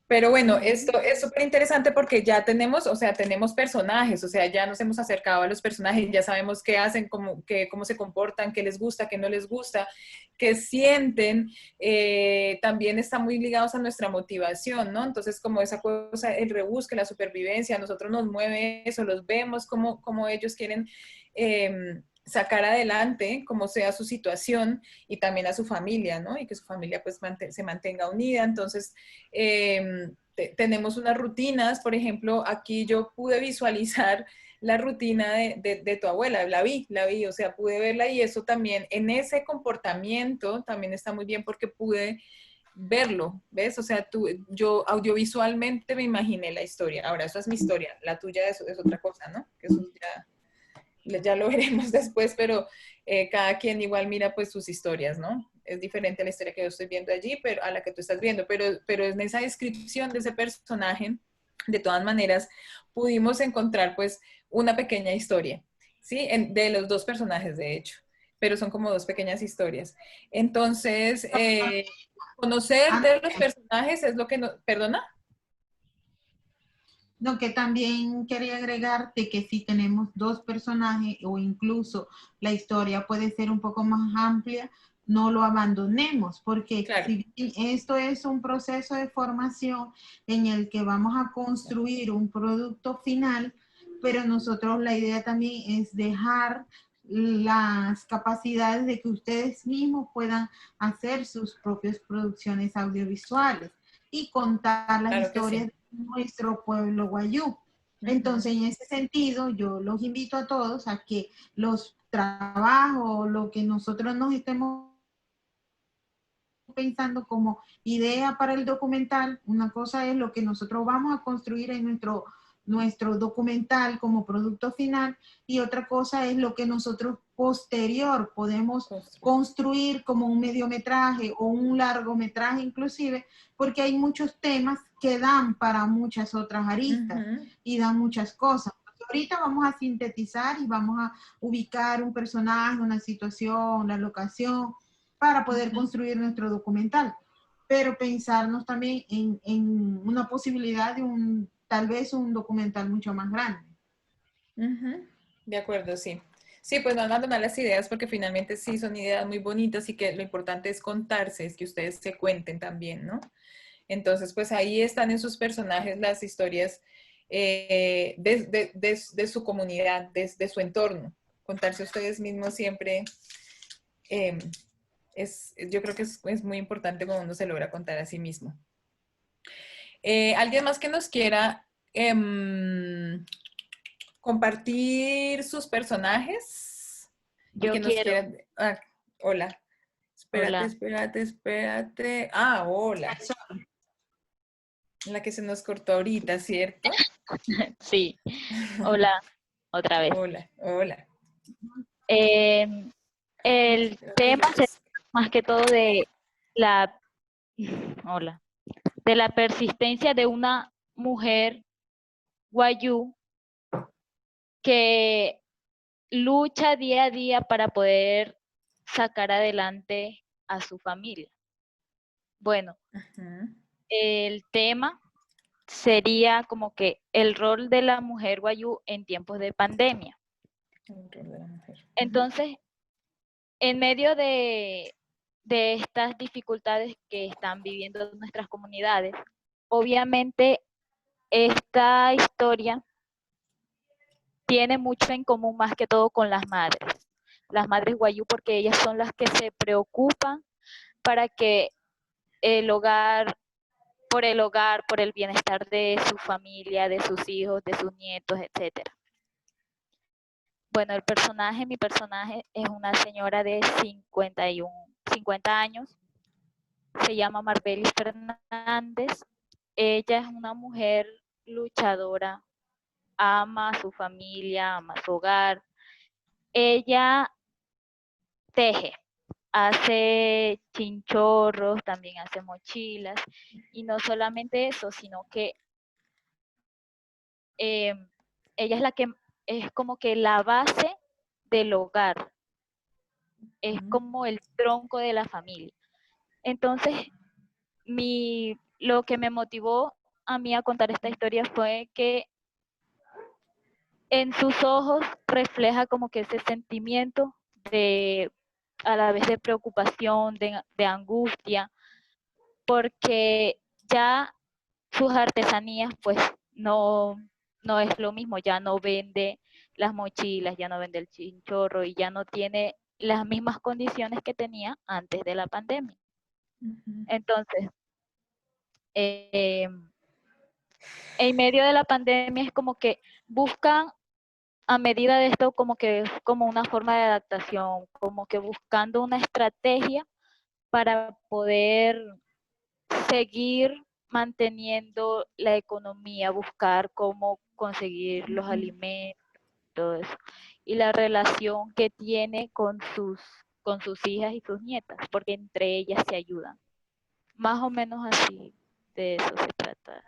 Speaker 1: Pero bueno, esto es súper interesante porque ya tenemos, o sea, tenemos personajes, o sea, ya nos hemos acercado a los personajes, ya sabemos qué hacen, cómo se comportan, qué les gusta, qué no les gusta, qué sienten, también están muy ligados a nuestra motivación, ¿no? Entonces, como esa cosa, el rebusque, la supervivencia, a nosotros nos mueve eso, los vemos como ellos quieren sacar adelante, como sea su situación, y también a su familia, ¿no? Y que su familia pues se mantenga unida. Entonces, tenemos unas rutinas, por ejemplo, aquí yo pude visualizar la rutina de tu abuela, la vi, o sea, pude verla y eso también, en ese comportamiento también está muy bien porque pude verlo, ¿ves? O sea, yo audiovisualmente me imaginé la historia. Ahora, eso es mi historia, la tuya es otra cosa, ¿no? Que eso ya lo veremos después, pero cada quien igual mira pues sus historias, ¿no? Es diferente a la historia que yo estoy viendo allí, pero a la que tú estás viendo, pero en esa descripción de ese personaje, de todas maneras, pudimos encontrar pues una pequeña historia, ¿sí? De los 2 personajes, de hecho, pero son como 2 pequeñas historias. Entonces, conocer de los personajes es lo que nos... ¿Perdona?
Speaker 3: No, que también quería agregarte que si tenemos 2 personajes o incluso la historia puede ser un poco más amplia, no lo abandonemos, porque claro, si esto es un proceso de formación en el que vamos a construir un producto final, pero nosotros la idea también es dejar las capacidades de que ustedes mismos puedan hacer sus propias producciones audiovisuales y contar las historias de nuestro pueblo guayú. Entonces, en ese sentido, yo los invito a todos a que los trabajos, lo que nosotros nos estemos pensando como idea para el documental, una cosa es lo que nosotros vamos a construir en nuestro documental como producto final y otra cosa es lo que nosotros posterior podemos construir como un mediometraje o un largometraje inclusive, porque hay muchos temas que dan para muchas otras aristas y dan muchas cosas. Ahorita vamos a sintetizar y vamos a ubicar un personaje, una situación, la locación, para poder construir nuestro documental. Pero pensarnos también en una posibilidad de un tal vez un documental mucho más grande.
Speaker 1: De acuerdo, sí. Sí, pues no abandonar las ideas porque finalmente sí son ideas muy bonitas y que lo importante es contarse, es que ustedes se cuenten también, ¿no? Entonces, pues ahí están en sus personajes las historias de su comunidad, de su entorno. Contarse ustedes mismos siempre yo creo que es muy importante cuando uno se logra contar a sí mismo. ¿Alguien más que nos quiera compartir sus personajes?
Speaker 17: Yo
Speaker 1: que nos
Speaker 17: quiero.
Speaker 1: Hola.
Speaker 17: Hola.
Speaker 1: Espérate. Ah, hola. La que se nos cortó ahorita, ¿cierto?
Speaker 17: Sí. Hola, otra vez.
Speaker 1: Hola.
Speaker 17: El tema es más que todo de la persistencia de una mujer wayuu que lucha día a día para poder sacar adelante a su familia. Bueno, el tema sería como que el rol de la mujer wayuu en tiempos de pandemia. Entonces, en medio de estas dificultades que están viviendo nuestras comunidades, obviamente esta historia tiene mucho en común más que todo con las madres wayuu, porque ellas son las que se preocupan para que por el bienestar de su familia, de sus hijos, de sus nietos, etcétera. Bueno, mi personaje es una señora de 50 años, se llama Marbelis Fernández. Ella es una mujer luchadora, ama a su familia, ama su hogar. Ella teje, hace chinchorros, también hace mochilas, y no solamente eso, sino que ella es la que es como que la base del hogar, es como el tronco de la familia. Entonces, lo que me motivó a mí a contar esta historia fue que en sus ojos refleja como que ese sentimiento a la vez de preocupación, de angustia, porque ya sus artesanías pues no es lo mismo, ya no vende las mochilas, ya no vende el chinchorro y ya no tiene las mismas condiciones que tenía antes de la pandemia. Entonces, en medio de la pandemia es como que buscan a medida de esto como una forma de adaptación, como que buscando una estrategia para poder seguir manteniendo la economía, buscar cómo conseguir los alimentos, todo eso. Y la relación que tiene con sus hijas y sus nietas, porque entre ellas se ayudan. Más o menos así de eso se trata.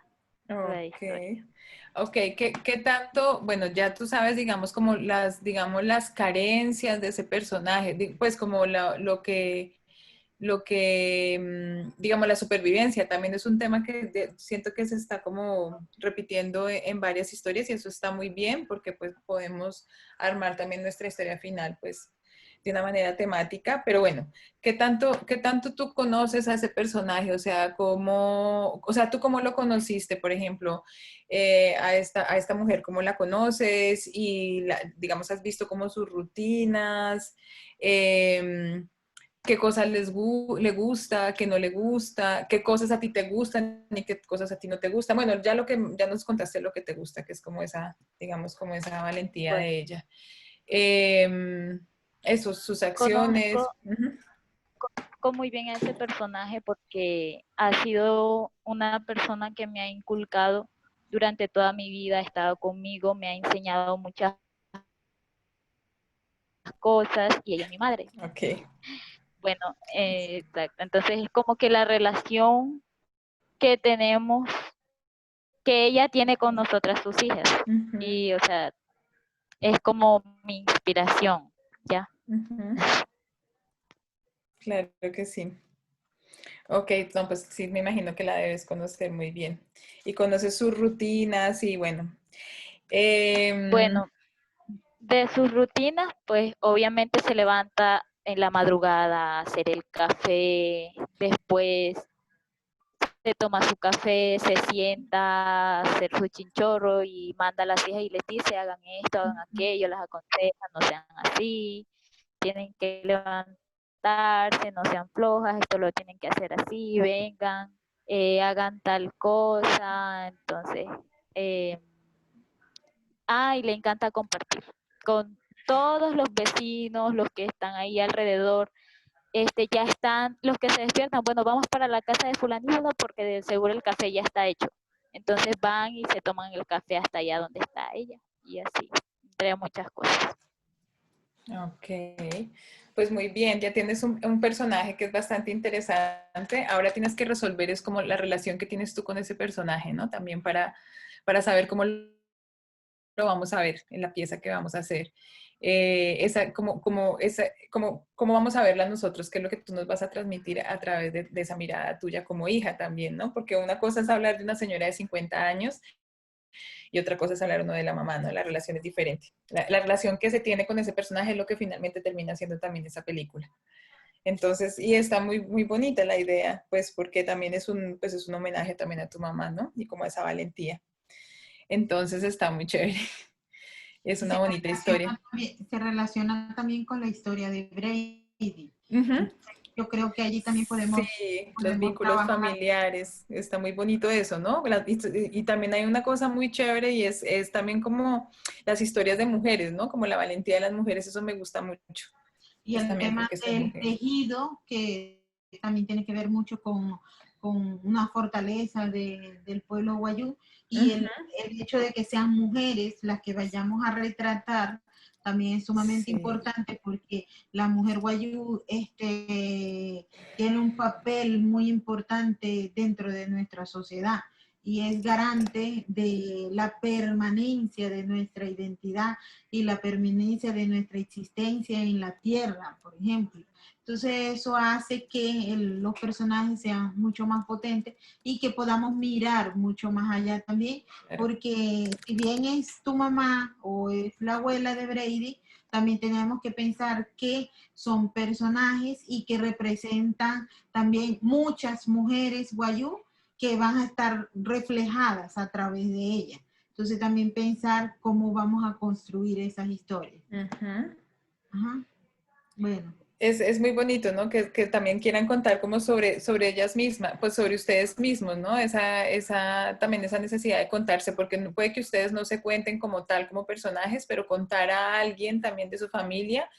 Speaker 1: Ok, ¿qué tanto? Bueno, ya tú sabes, digamos, como las carencias de ese personaje, pues como lo que, digamos, la supervivencia también es un tema que siento que se está como repitiendo en varias historias y eso está muy bien porque pues podemos armar también nuestra historia final, pues de una manera temática, pero bueno, ¿qué tanto tú conoces a ese personaje? O sea, ¿tú cómo lo conociste, por ejemplo, a esta mujer, cómo la conoces? Y, digamos, ¿has visto como sus rutinas? ¿Qué cosas le gusta, qué no le gusta? ¿Qué cosas a ti te gustan y qué cosas a ti no te gustan? Bueno, ya nos contaste lo que te gusta, que es como esa, digamos, como esa valentía de ella. Eso, sus acciones.
Speaker 17: Conozco muy bien a ese personaje porque ha sido una persona que me ha inculcado durante toda mi vida, ha estado conmigo, me ha enseñado muchas cosas y ella es mi madre.
Speaker 1: Ok.
Speaker 17: Bueno, exacto. Entonces es como que la relación que tenemos, que ella tiene con nosotras, sus hijas. Y, o sea, es como mi inspiración, ¿ya?
Speaker 1: Claro que sí. Ok, no, pues sí, me imagino que la debes conocer muy bien. Y conoces sus rutinas y bueno. Em,
Speaker 17: Bueno, de sus rutinas, pues obviamente se levanta en la madrugada a hacer el café, después se toma su café, se sienta a hacer su chinchorro y manda a las hijas y les dice, hagan esto, hagan aquello, las aconseja, no sean así, tienen que levantarse, no sean flojas, esto lo tienen que hacer así, vengan, hagan tal cosa, entonces, eh, y le encanta compartir con todos los vecinos, los que están ahí alrededor, ya están, los que se despiertan, bueno, vamos para la casa de fulanito porque de seguro el café ya está hecho. Entonces van y se toman el café hasta allá donde está ella, y así, entre muchas cosas.
Speaker 1: ok, pues muy bien, ya tienes un personaje que es bastante interesante. Ahora tienes que resolver es como la relación que tienes tú con ese personaje, ¿no? También para saber cómo lo vamos a ver en la pieza que vamos a hacer. Cómo vamos a verla nosotros, qué es lo que tú nos vas a transmitir a través de esa mirada tuya como hija también, ¿no? Porque una cosa es hablar de una señora de 50 años y otra cosa es hablar uno de la mamá, ¿no? La relación es diferente. La relación que se tiene con ese personaje es lo que finalmente termina siendo también esa película. Entonces, y está muy, muy bonita la idea, pues porque también pues es un homenaje también a tu mamá, ¿no? Y como a esa valentía. Entonces está muy chévere. Es una bonita historia.
Speaker 3: Se relaciona también con la historia de Brady.
Speaker 1: Ujú.
Speaker 3: Yo creo que allí también podemos
Speaker 1: Los vínculos
Speaker 3: trabajar.
Speaker 1: familiares, está muy bonito eso, ¿no? Y también hay una cosa muy chévere y es también como las historias de mujeres, ¿no? Como la valentía de las mujeres, eso me gusta mucho.
Speaker 3: Y
Speaker 1: Pues
Speaker 3: el
Speaker 1: también
Speaker 3: tema
Speaker 1: porque soy
Speaker 3: del
Speaker 1: mujer.
Speaker 3: tejido, que también tiene que ver mucho con una fortaleza del pueblo guayú, y el hecho de que sean mujeres las que vayamos a retratar también es sumamente importante, porque la mujer guayú tiene un papel muy importante dentro de nuestra sociedad y es garante de la permanencia de nuestra identidad y la permanencia de nuestra existencia en la tierra, por ejemplo. Entonces eso hace que los personajes sean mucho más potentes y que podamos mirar mucho más allá también, porque si bien es tu mamá o es la abuela de Brady, también tenemos que pensar que son personajes y que representan también muchas mujeres guayú que van a estar reflejadas a través de ella. Entonces también pensar cómo vamos a construir esas historias. Ajá. Bueno.
Speaker 1: Es muy bonito, ¿no? Que también quieran contar como sobre ellas mismas, pues sobre ustedes mismos, ¿no? También esa necesidad de contarse, porque puede que ustedes no se cuenten como tal, como personajes, pero contar a alguien también de su familia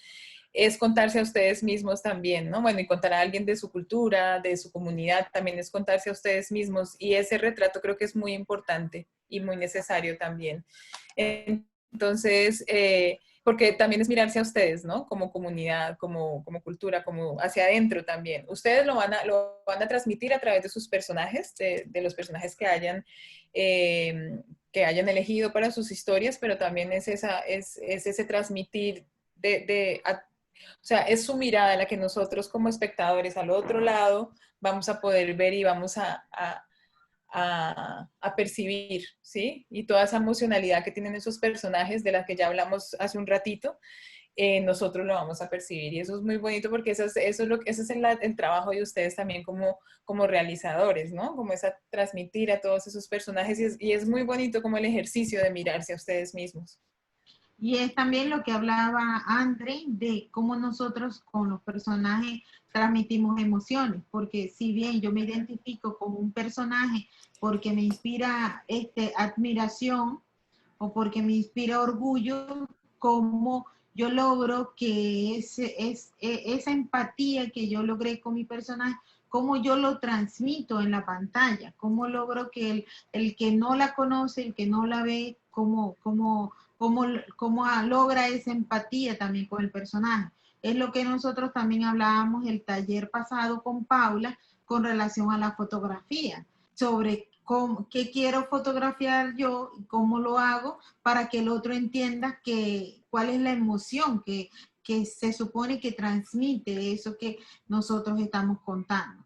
Speaker 1: es contarse a ustedes mismos también, ¿no? Bueno, y contar a alguien de su cultura, de su comunidad, también es contarse a ustedes mismos. Y ese retrato creo que es muy importante y muy necesario también. Entonces, porque también es mirarse a ustedes, ¿no? Como comunidad, como cultura, como hacia adentro también. Ustedes lo van a transmitir a través de sus personajes, de los personajes que hayan elegido para sus historias, pero también es ese transmitir o sea, es su mirada la que nosotros como espectadores al otro lado vamos a poder ver y vamos a percibir, ¿sí? Y toda esa emocionalidad que tienen esos personajes de la que ya hablamos hace un ratito, nosotros lo vamos a percibir. Y eso es muy bonito porque ese es el trabajo de ustedes también como realizadores, ¿no? Como es transmitir a todos esos personajes y es muy bonito como el ejercicio de mirarse a ustedes mismos.
Speaker 3: Y es también lo que hablaba André de cómo nosotros con los personajes transmitimos emociones, porque si bien yo me identifico con un personaje porque me inspira admiración o porque me inspira orgullo, como yo logro que esa empatía que yo logré con mi personaje, cómo yo lo transmito en la pantalla, cómo logro que el que no la conoce, el que no la ve, cómo logra esa empatía también con el personaje. Es lo que nosotros también hablábamos el taller pasado con Paula con relación a la fotografía, sobre qué quiero fotografiar yo y cómo lo hago para que el otro entienda cuál es la emoción que se supone que transmite eso que nosotros estamos contando.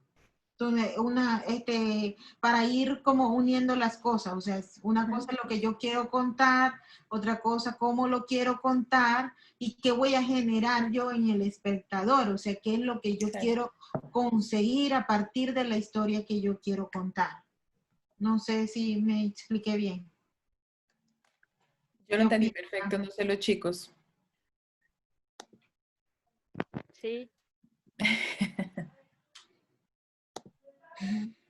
Speaker 3: Entonces, para ir como uniendo las cosas, o sea, es una cosa lo que yo quiero contar, otra cosa cómo lo quiero contar y qué voy a generar yo en el espectador, o sea, qué es lo que yo quiero conseguir a partir de la historia que yo quiero contar. No sé si me expliqué bien.
Speaker 1: Yo lo entendí perfecto, no sé los chicos.
Speaker 17: Sí.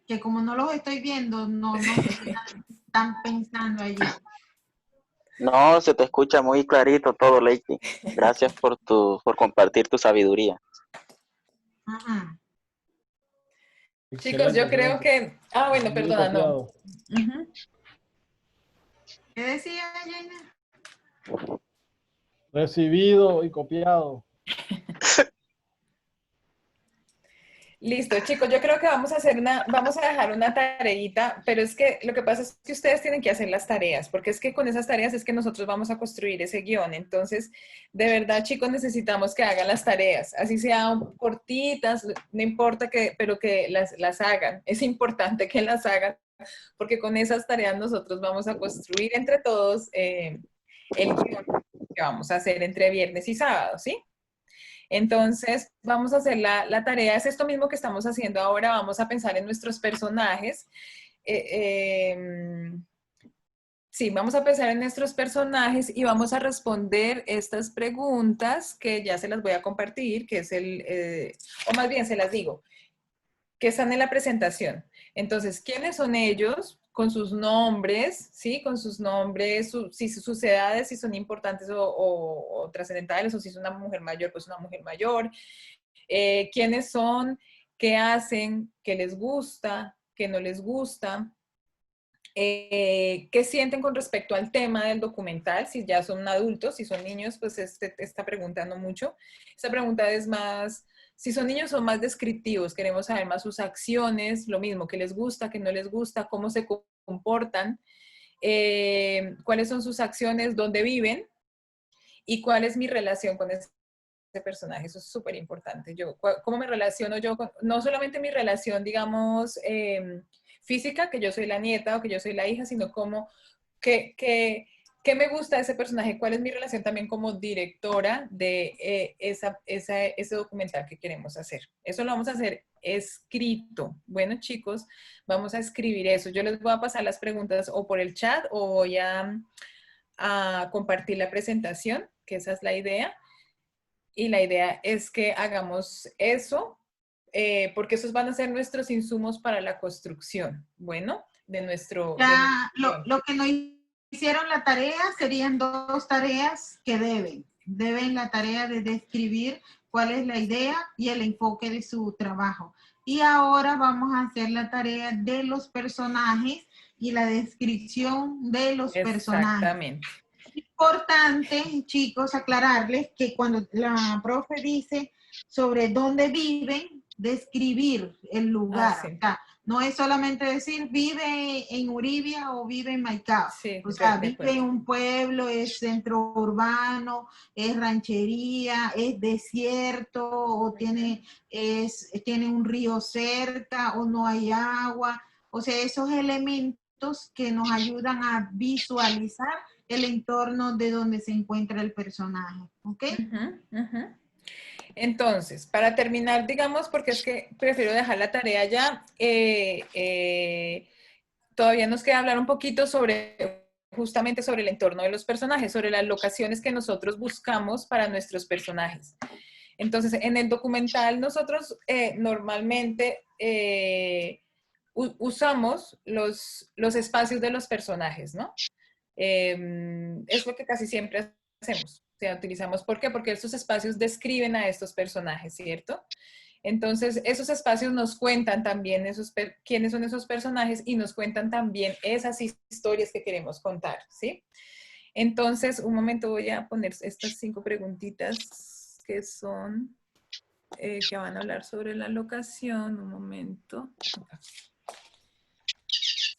Speaker 3: Que como no los estoy viendo, no sé qué están pensando allí.
Speaker 18: No, se te escucha muy clarito todo, Leiti. Gracias por compartir tu sabiduría.
Speaker 3: Ajá.
Speaker 1: Chicos, yo creo que... Ah, bueno,
Speaker 13: Muy
Speaker 1: perdona, no.
Speaker 13: copiado.
Speaker 3: ¿Qué decía, Jaina?
Speaker 13: Recibido y copiado.
Speaker 1: Listo, chicos, yo creo que vamos a dejar una tareita, pero es que lo que pasa es que ustedes tienen que hacer las tareas, porque es que con esas tareas es que nosotros vamos a construir ese guión. Entonces, de verdad, chicos, necesitamos que hagan las tareas, así sean cortitas, no importa pero que las hagan. Es importante que las hagan, porque con esas tareas nosotros vamos a construir entre todos el guión que vamos a hacer entre viernes y sábado, ¿sí? Entonces, vamos a hacer la tarea, es esto mismo que estamos haciendo ahora, vamos a pensar en nuestros personajes. Sí, vamos a pensar en nuestros personajes y vamos a responder estas preguntas que ya se las voy a compartir, que es o más bien se las digo, que están en la presentación. Entonces, ¿quiénes son ellos? Con sus nombres, ¿sí? Con sus nombres, sus edades, si son importantes o trascendentales, o si es una mujer mayor, pues una mujer mayor. ¿Quiénes son? ¿Qué hacen? ¿Qué les gusta? ¿Qué no les gusta? ¿Qué sienten con respecto al tema del documental? Si ya son adultos, si son niños, pues esta pregunta no mucho. Esta pregunta es más... Si son niños son más descriptivos, queremos saber más sus acciones, lo mismo, qué les gusta, qué no les gusta, cómo se comportan, cuáles son sus acciones, dónde viven y cuál es mi relación con ese personaje. Eso es súper importante. ¿Cómo me relaciono yo con, no solamente mi relación, digamos, física, que yo soy la nieta o que yo soy la hija, sino como ¿qué me gusta de ese personaje? ¿Cuál es mi relación también como directora de ese documental que queremos hacer? Eso lo vamos a hacer escrito. Bueno, chicos, vamos a escribir eso. Yo les voy a pasar las preguntas o por el chat o voy a compartir la presentación, que esa es la idea. Y la idea es que hagamos eso, porque esos van a ser nuestros insumos para la construcción, bueno, de nuestro...
Speaker 3: Ya, lo que no hicieron la tarea serían 2 tareas que deben la tarea de describir cuál es la idea y el enfoque de su trabajo. Y ahora vamos a hacer la tarea de los personajes y la descripción de los personajes.
Speaker 1: Exactamente.
Speaker 3: Importante, chicos, aclararles que cuando la profe dice sobre dónde viven, describir el lugar.
Speaker 1: Sí.
Speaker 3: O sea, no es solamente decir vive en Uribia o vive en Maicao.
Speaker 1: Sí,
Speaker 3: o sea, vive en un pueblo, es centro urbano, es ranchería, es desierto, o tiene un río cerca, o no hay agua. O sea, esos elementos que nos ayudan a visualizar el entorno de donde se encuentra el personaje, ¿ok?
Speaker 1: Entonces, para terminar, digamos, porque es que prefiero dejar la tarea ya, todavía nos queda hablar un poquito justamente sobre el entorno de los personajes, sobre las locaciones que nosotros buscamos para nuestros personajes. Entonces, en el documental nosotros normalmente usamos los espacios de los personajes, ¿no? Es lo que casi siempre hacemos. O sea, utilizamos, ¿por qué? Porque estos espacios describen a estos personajes, ¿cierto? Entonces, esos espacios nos cuentan también quiénes son esos personajes y nos cuentan también esas historias que queremos contar, ¿sí? Entonces, un momento voy a poner estas 5 preguntitas que son, que van a hablar sobre la locación. Un momento.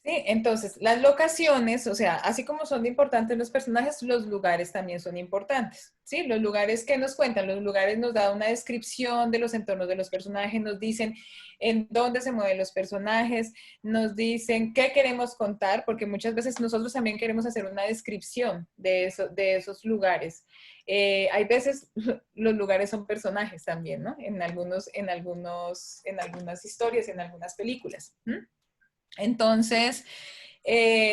Speaker 1: Sí, entonces las locaciones, o sea, así como son importantes los personajes, los lugares también son importantes, ¿sí? Los lugares que nos cuentan, los lugares nos dan una descripción de los entornos de los personajes, nos dicen en dónde se mueven los personajes, nos dicen qué queremos contar, porque muchas veces nosotros también queremos hacer una descripción de esos lugares. Hay veces los lugares son personajes también, ¿no? En algunas historias, en algunas películas. Entonces,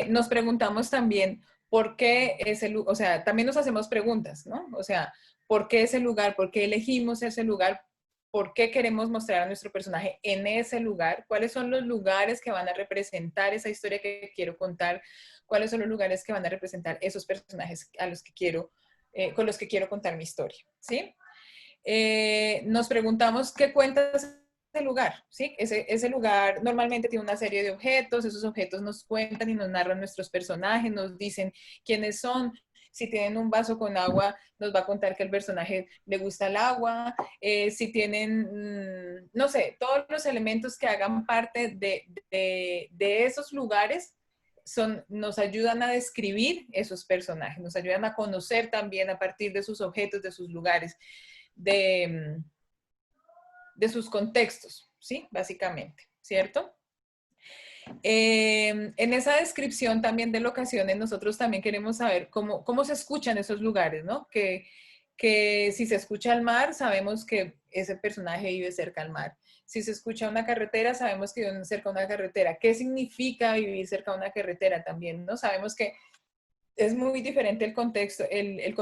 Speaker 1: nos preguntamos también por qué ese lugar, o sea, también nos hacemos preguntas, ¿no? O sea, ¿por qué ese lugar? ¿Por qué elegimos ese lugar? ¿Por qué queremos mostrar a nuestro personaje en ese lugar? ¿Cuáles son los lugares que van a representar esa historia que quiero contar? ¿Cuáles son los lugares que van a representar esos personajes a los que quiero, con los que quiero contar mi historia? ¿Sí? Nos preguntamos qué cuentas ese lugar, ¿sí? Ese lugar normalmente tiene una serie de objetos, esos objetos nos cuentan y nos narran nuestros personajes, nos dicen quiénes son. Si tienen un vaso con agua, nos va a contar que el personaje le gusta el agua. Si tienen, no sé, todos los elementos que hagan parte de esos lugares nos ayudan a describir esos personajes, nos ayudan a conocer también a partir de sus objetos, de sus lugares, de sus contextos, ¿sí? Básicamente, ¿cierto? En esa descripción también de locaciones, nosotros también queremos saber cómo se escuchan esos lugares, ¿no? Que si se escucha el mar, sabemos que ese personaje vive cerca al mar. Si se escucha una carretera, sabemos que vive cerca de una carretera. ¿Qué significa vivir cerca de una carretera también, no? Sabemos que es muy diferente el contexto, el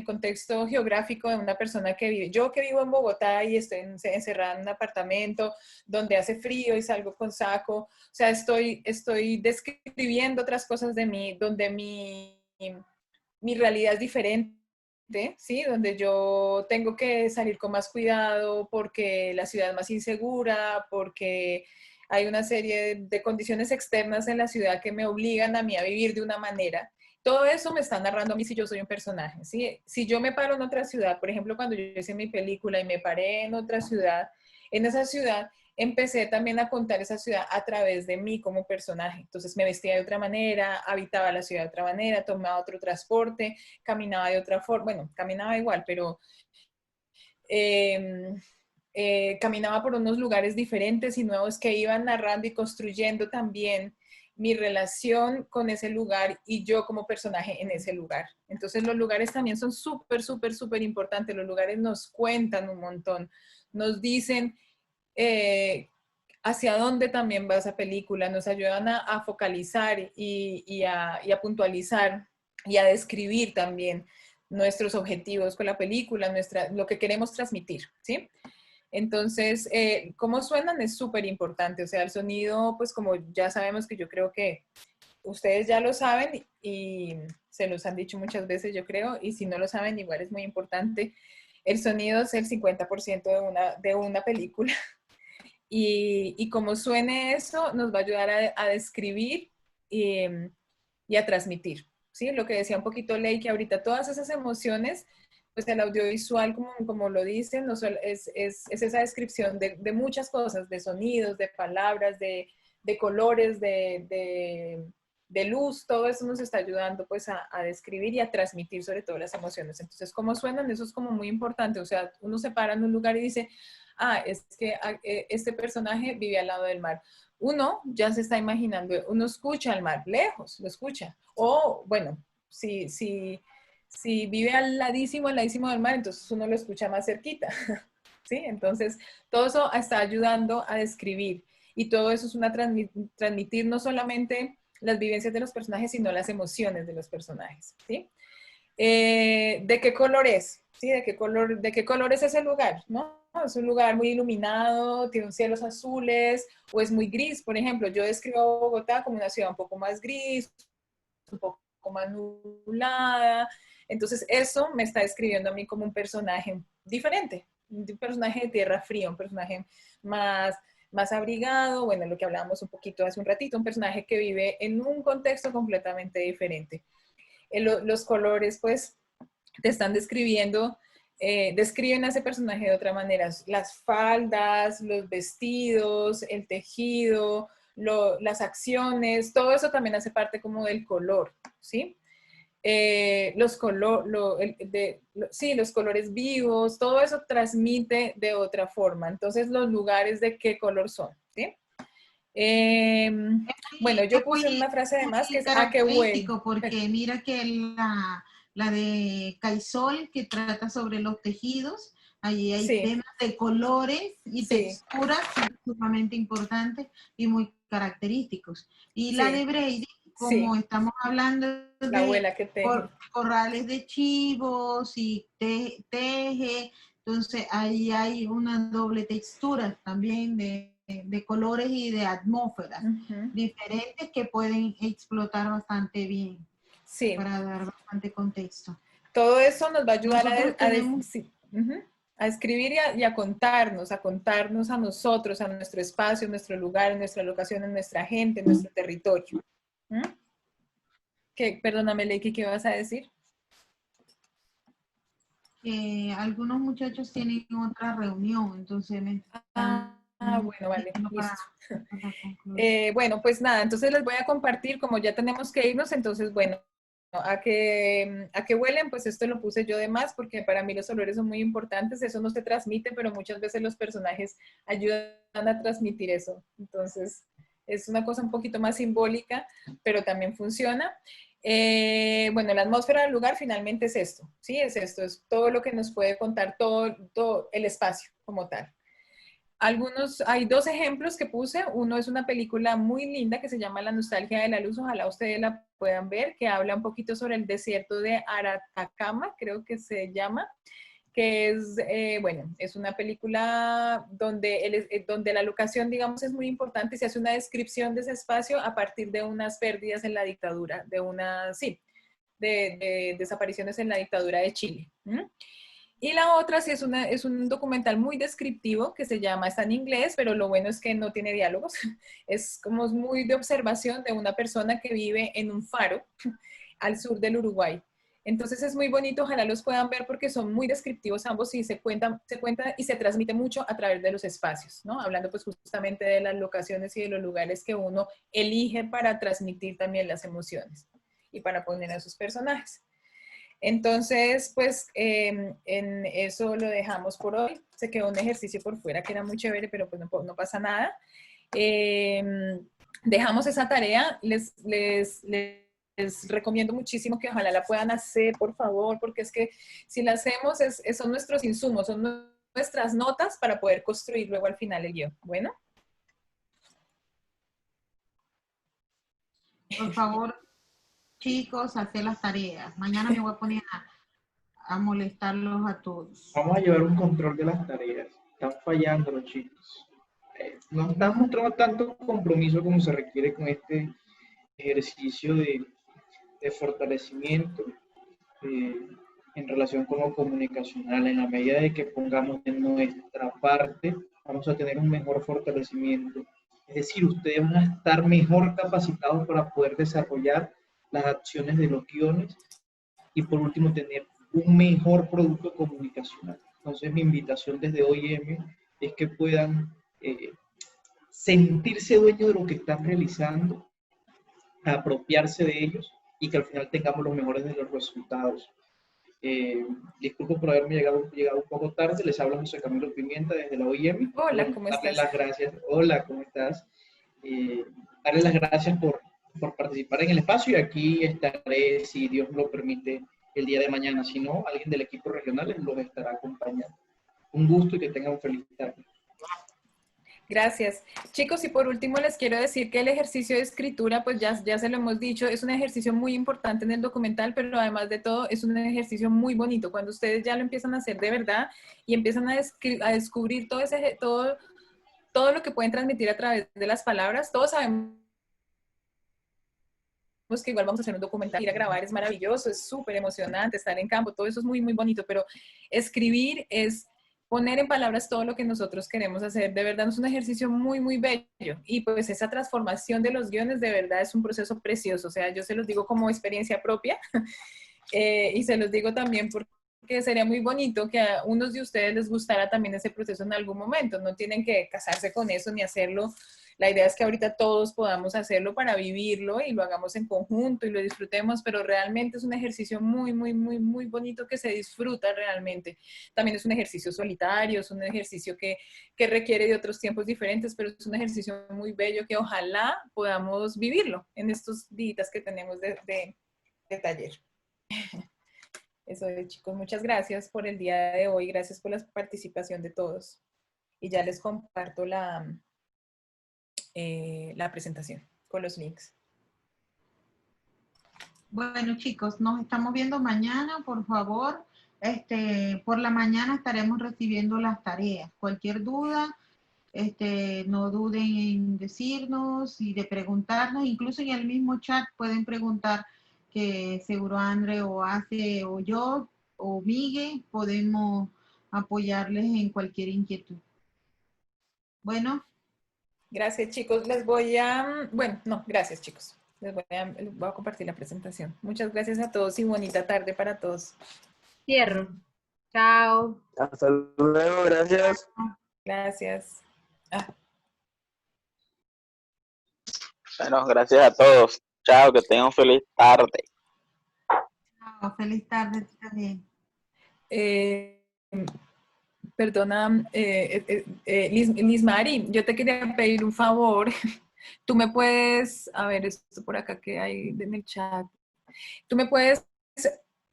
Speaker 1: contexto geográfico de una persona que vive. Yo que vivo en Bogotá y estoy encerrada en un apartamento donde hace frío y salgo con saco, o sea, estoy describiendo otras cosas de mí, donde mi realidad es diferente, ¿sí? Donde yo tengo que salir con más cuidado porque la ciudad es más insegura, porque hay una serie de condiciones externas en la ciudad que me obligan a mí a vivir de una manera. Todo eso me está narrando a mí si yo soy un personaje, ¿sí? Si yo me paro en otra ciudad, por ejemplo, cuando yo hice mi película y me paré en otra ciudad, en esa ciudad empecé también a contar esa ciudad a través de mí como personaje. Entonces me vestía de otra manera, habitaba la ciudad de otra manera, tomaba otro transporte, caminaba de otra forma, bueno, caminaba igual, pero caminaba por unos lugares diferentes y nuevos que iban narrando y construyendo también mi relación con ese lugar y yo como personaje en ese lugar. Entonces los lugares también son súper, súper, súper importantes. Los lugares nos cuentan un montón, nos dicen hacia dónde también va esa película, nos ayudan a focalizar y a puntualizar y a describir también nuestros objetivos con la película, lo que queremos transmitir, ¿sí? Entonces, cómo suenan es súper importante, o sea, el sonido, pues como ya sabemos que yo creo que ustedes ya lo saben y se los han dicho muchas veces, yo creo, y si no lo saben, igual es muy importante. El sonido es el 50% de una película y cómo suene eso nos va a ayudar a describir y a transmitir, ¿sí? Lo que decía un poquito Ley, que ahorita todas esas emociones, pues el audiovisual, como lo dicen, no solo es esa descripción de muchas cosas, de sonidos, de palabras, de colores, de luz, todo eso nos está ayudando pues a describir y a transmitir sobre todo las emociones. Entonces, ¿cómo suenan? Eso es como muy importante, o sea, uno se para en un lugar y dice, es que este personaje vive al lado del mar. Uno ya se está imaginando, uno escucha al mar, lejos, lo escucha. O, bueno, si vive al ladísimo del mar, entonces uno lo escucha más cerquita, ¿sí? Entonces, todo eso está ayudando a describir. Y todo eso es transmitir no solamente las vivencias de los personajes, sino las emociones de los personajes, ¿sí? ¿De qué color es? ¿Sí? ¿De qué color es ese lugar? ¿No? Es un lugar muy iluminado, tiene cielos azules, o es muy gris, por ejemplo. Yo describo a Bogotá como una ciudad un poco más gris, un poco más nublada. Entonces, eso me está describiendo a mí como un personaje diferente, un personaje de tierra fría, un personaje más abrigado, bueno, lo que hablábamos un poquito hace un ratito, un personaje que vive en un contexto completamente diferente. Los colores, pues, te están describiendo, describen a ese personaje de otra manera. Las faldas, los vestidos, el tejido, las acciones, todo eso también hace parte como del color, ¿sí? Los colores vivos, todo eso transmite de otra forma. Entonces, los lugares de qué color son, ¿sí? Bueno, yo puse una frase además que es a qué huele.
Speaker 3: Porque mira que la de Caisol, que trata sobre los tejidos, allí hay temas de colores y texturas sumamente importantes y muy característicos. Y la de Brady, como estamos hablando
Speaker 1: la abuela que teje.
Speaker 3: Corrales de chivos y teje, entonces ahí hay una doble textura también de colores y de atmósferas diferentes que pueden explotar bastante bien para dar bastante contexto.
Speaker 1: Todo eso nos va a ayudar a escribir y a contarnos a nosotros, a nuestro espacio, nuestro lugar, nuestra locación, nuestra gente, nuestro territorio. Perdóname, Leiki, ¿qué vas a decir?
Speaker 3: Algunos muchachos tienen otra reunión, entonces
Speaker 1: bueno, vale, listo. Bueno, pues nada, entonces les voy a compartir, como ya tenemos que irnos, entonces bueno, a que huelen, pues esto lo puse yo de más, porque para mí los olores son muy importantes, eso no se transmite, pero muchas veces los personajes ayudan a transmitir eso, entonces es una cosa un poquito más simbólica, pero también funciona. Bueno, la atmósfera del lugar finalmente es esto, ¿sí? Es esto, es todo lo que nos puede contar todo el espacio como tal. Hay dos ejemplos que puse. Uno es una película muy linda que se llama La nostalgia de la luz. Ojalá ustedes la puedan ver, que habla un poquito sobre el desierto de Atacama, creo que se llama, que es, bueno, es una película donde la locación, digamos, es muy importante y se hace una descripción de ese espacio a partir de unas pérdidas en la dictadura, de desapariciones en la dictadura de Chile. Y la otra sí es un documental muy descriptivo que se llama, está en inglés, pero lo bueno es que no tiene diálogos. Es como muy de observación de una persona que vive en un faro al sur del Uruguay. Entonces es muy bonito, ojalá los puedan ver porque son muy descriptivos ambos y se cuenta y se transmite mucho a través de los espacios, ¿no? Hablando pues justamente de las locaciones y de los lugares que uno elige para transmitir también las emociones y para poner a sus personajes. Entonces, pues, en eso lo dejamos por hoy. Se quedó un ejercicio por fuera que era muy chévere, pero pues no pasa nada. Dejamos esa tarea. Les recomiendo muchísimo que ojalá la puedan hacer, por favor, porque es que si la hacemos, son nuestros insumos, son nuestras notas para poder construir luego al final el guión. Bueno.
Speaker 3: Por favor, chicos, hacer las tareas. Mañana me voy a poner a molestarlos a todos.
Speaker 15: Vamos a llevar un control de las tareas. Están fallando los chicos. No están mostrando tanto compromiso como se requiere con este ejercicio de fortalecimiento en relación con lo comunicacional. En la medida de que pongamos de nuestra parte, vamos a tener un mejor fortalecimiento. Es decir, ustedes van a estar mejor capacitados para poder desarrollar las acciones de los guiones y por último tener un mejor producto comunicacional. Entonces mi invitación desde OIM es que puedan sentirse dueños de lo que están realizando, apropiarse de ellos y que al final tengamos los mejores de los resultados. Disculpo por haberme llegado un poco tarde, les habla José Camilo Pimienta desde la OIM.
Speaker 1: Hola, ¿cómo estás?
Speaker 15: Las gracias. Hola, ¿cómo estás? Darle las gracias por participar en el espacio y aquí estaré, si Dios lo permite, el día de mañana. Si no, alguien del equipo regional los estará acompañando. Un gusto y que tengan un feliz tarde.
Speaker 1: Gracias. Chicos, y por último les quiero decir que el ejercicio de escritura, pues ya se lo hemos dicho, es un ejercicio muy importante en el documental, pero además de todo es un ejercicio muy bonito. Cuando ustedes ya lo empiezan a hacer de verdad y empiezan a descubrir todo lo que pueden transmitir a través de las palabras, todos sabemos que igual vamos a hacer un documental, ir a grabar es maravilloso, es súper emocionante, estar en campo, todo eso es muy, muy bonito, pero escribir es poner en palabras todo lo que nosotros queremos hacer. De verdad es un ejercicio muy, muy bello. Y pues esa transformación de los guiones de verdad es un proceso precioso. O sea, yo se los digo como experiencia propia y se los digo también porque sería muy bonito que a unos de ustedes les gustara también ese proceso en algún momento. No tienen que casarse con eso ni hacerlo La idea es que ahorita todos podamos hacerlo para vivirlo y lo hagamos en conjunto y lo disfrutemos, pero realmente es un ejercicio muy, muy, muy, muy bonito que se disfruta realmente. También es un ejercicio solitario, es un ejercicio que requiere de otros tiempos diferentes, pero es un ejercicio muy bello que ojalá podamos vivirlo en estos días que tenemos de taller. Eso es, chicos. Muchas gracias por el día de hoy. Gracias por la participación de todos. Y ya les comparto la presentación con los links.
Speaker 3: Bueno, chicos, nos estamos viendo mañana, por favor. Por la mañana estaremos recibiendo las tareas. Cualquier duda, no duden en decirnos y de preguntarnos. Incluso en el mismo chat pueden preguntar, que seguro André o Ace o yo o Miguel podemos apoyarles en cualquier inquietud. Bueno.
Speaker 1: Gracias, chicos. Les voy a... Bueno, no, gracias, chicos. Les voy a compartir la presentación. Muchas gracias a todos y bonita tarde para todos.
Speaker 5: Cierro. Chao.
Speaker 6: Hasta luego, gracias.
Speaker 1: Gracias.
Speaker 18: Bueno, gracias a todos. Chao, que tengan feliz tarde.
Speaker 3: Chao, feliz tarde tú también.
Speaker 1: Perdona, Liz Mari, yo te quería pedir un favor. Tú me puedes, a ver, esto por acá que hay en el chat. Tú me puedes,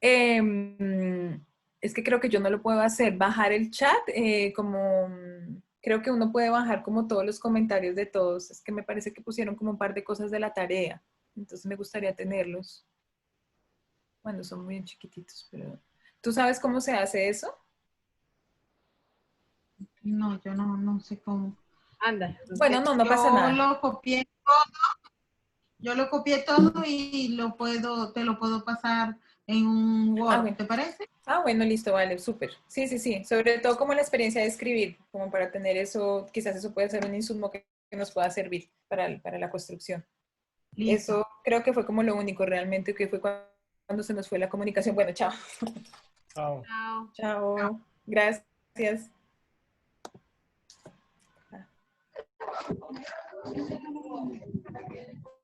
Speaker 1: es que creo que yo no lo puedo hacer, bajar el chat, creo que uno puede bajar como todos los comentarios de todos. Es que me parece que pusieron como un par de cosas de la tarea. Entonces me gustaría tenerlos. Bueno, son muy chiquititos, pero... ¿Tú sabes cómo se hace eso?
Speaker 3: No, yo no sé cómo.
Speaker 5: Anda.
Speaker 1: Bueno, no pasa nada.
Speaker 3: Yo lo copié todo y te lo puedo pasar en un Word,
Speaker 1: bueno.
Speaker 3: ¿te parece?
Speaker 1: Bueno, listo, vale, súper. Sí. Sobre todo como la experiencia de escribir, como para tener eso, quizás eso puede ser un insumo que nos pueda servir para la construcción.
Speaker 3: Listo.
Speaker 1: Eso creo que fue como lo único realmente que fue cuando se nos fue la comunicación. Bueno, chao.
Speaker 13: Chao.
Speaker 1: Chao. Gracias.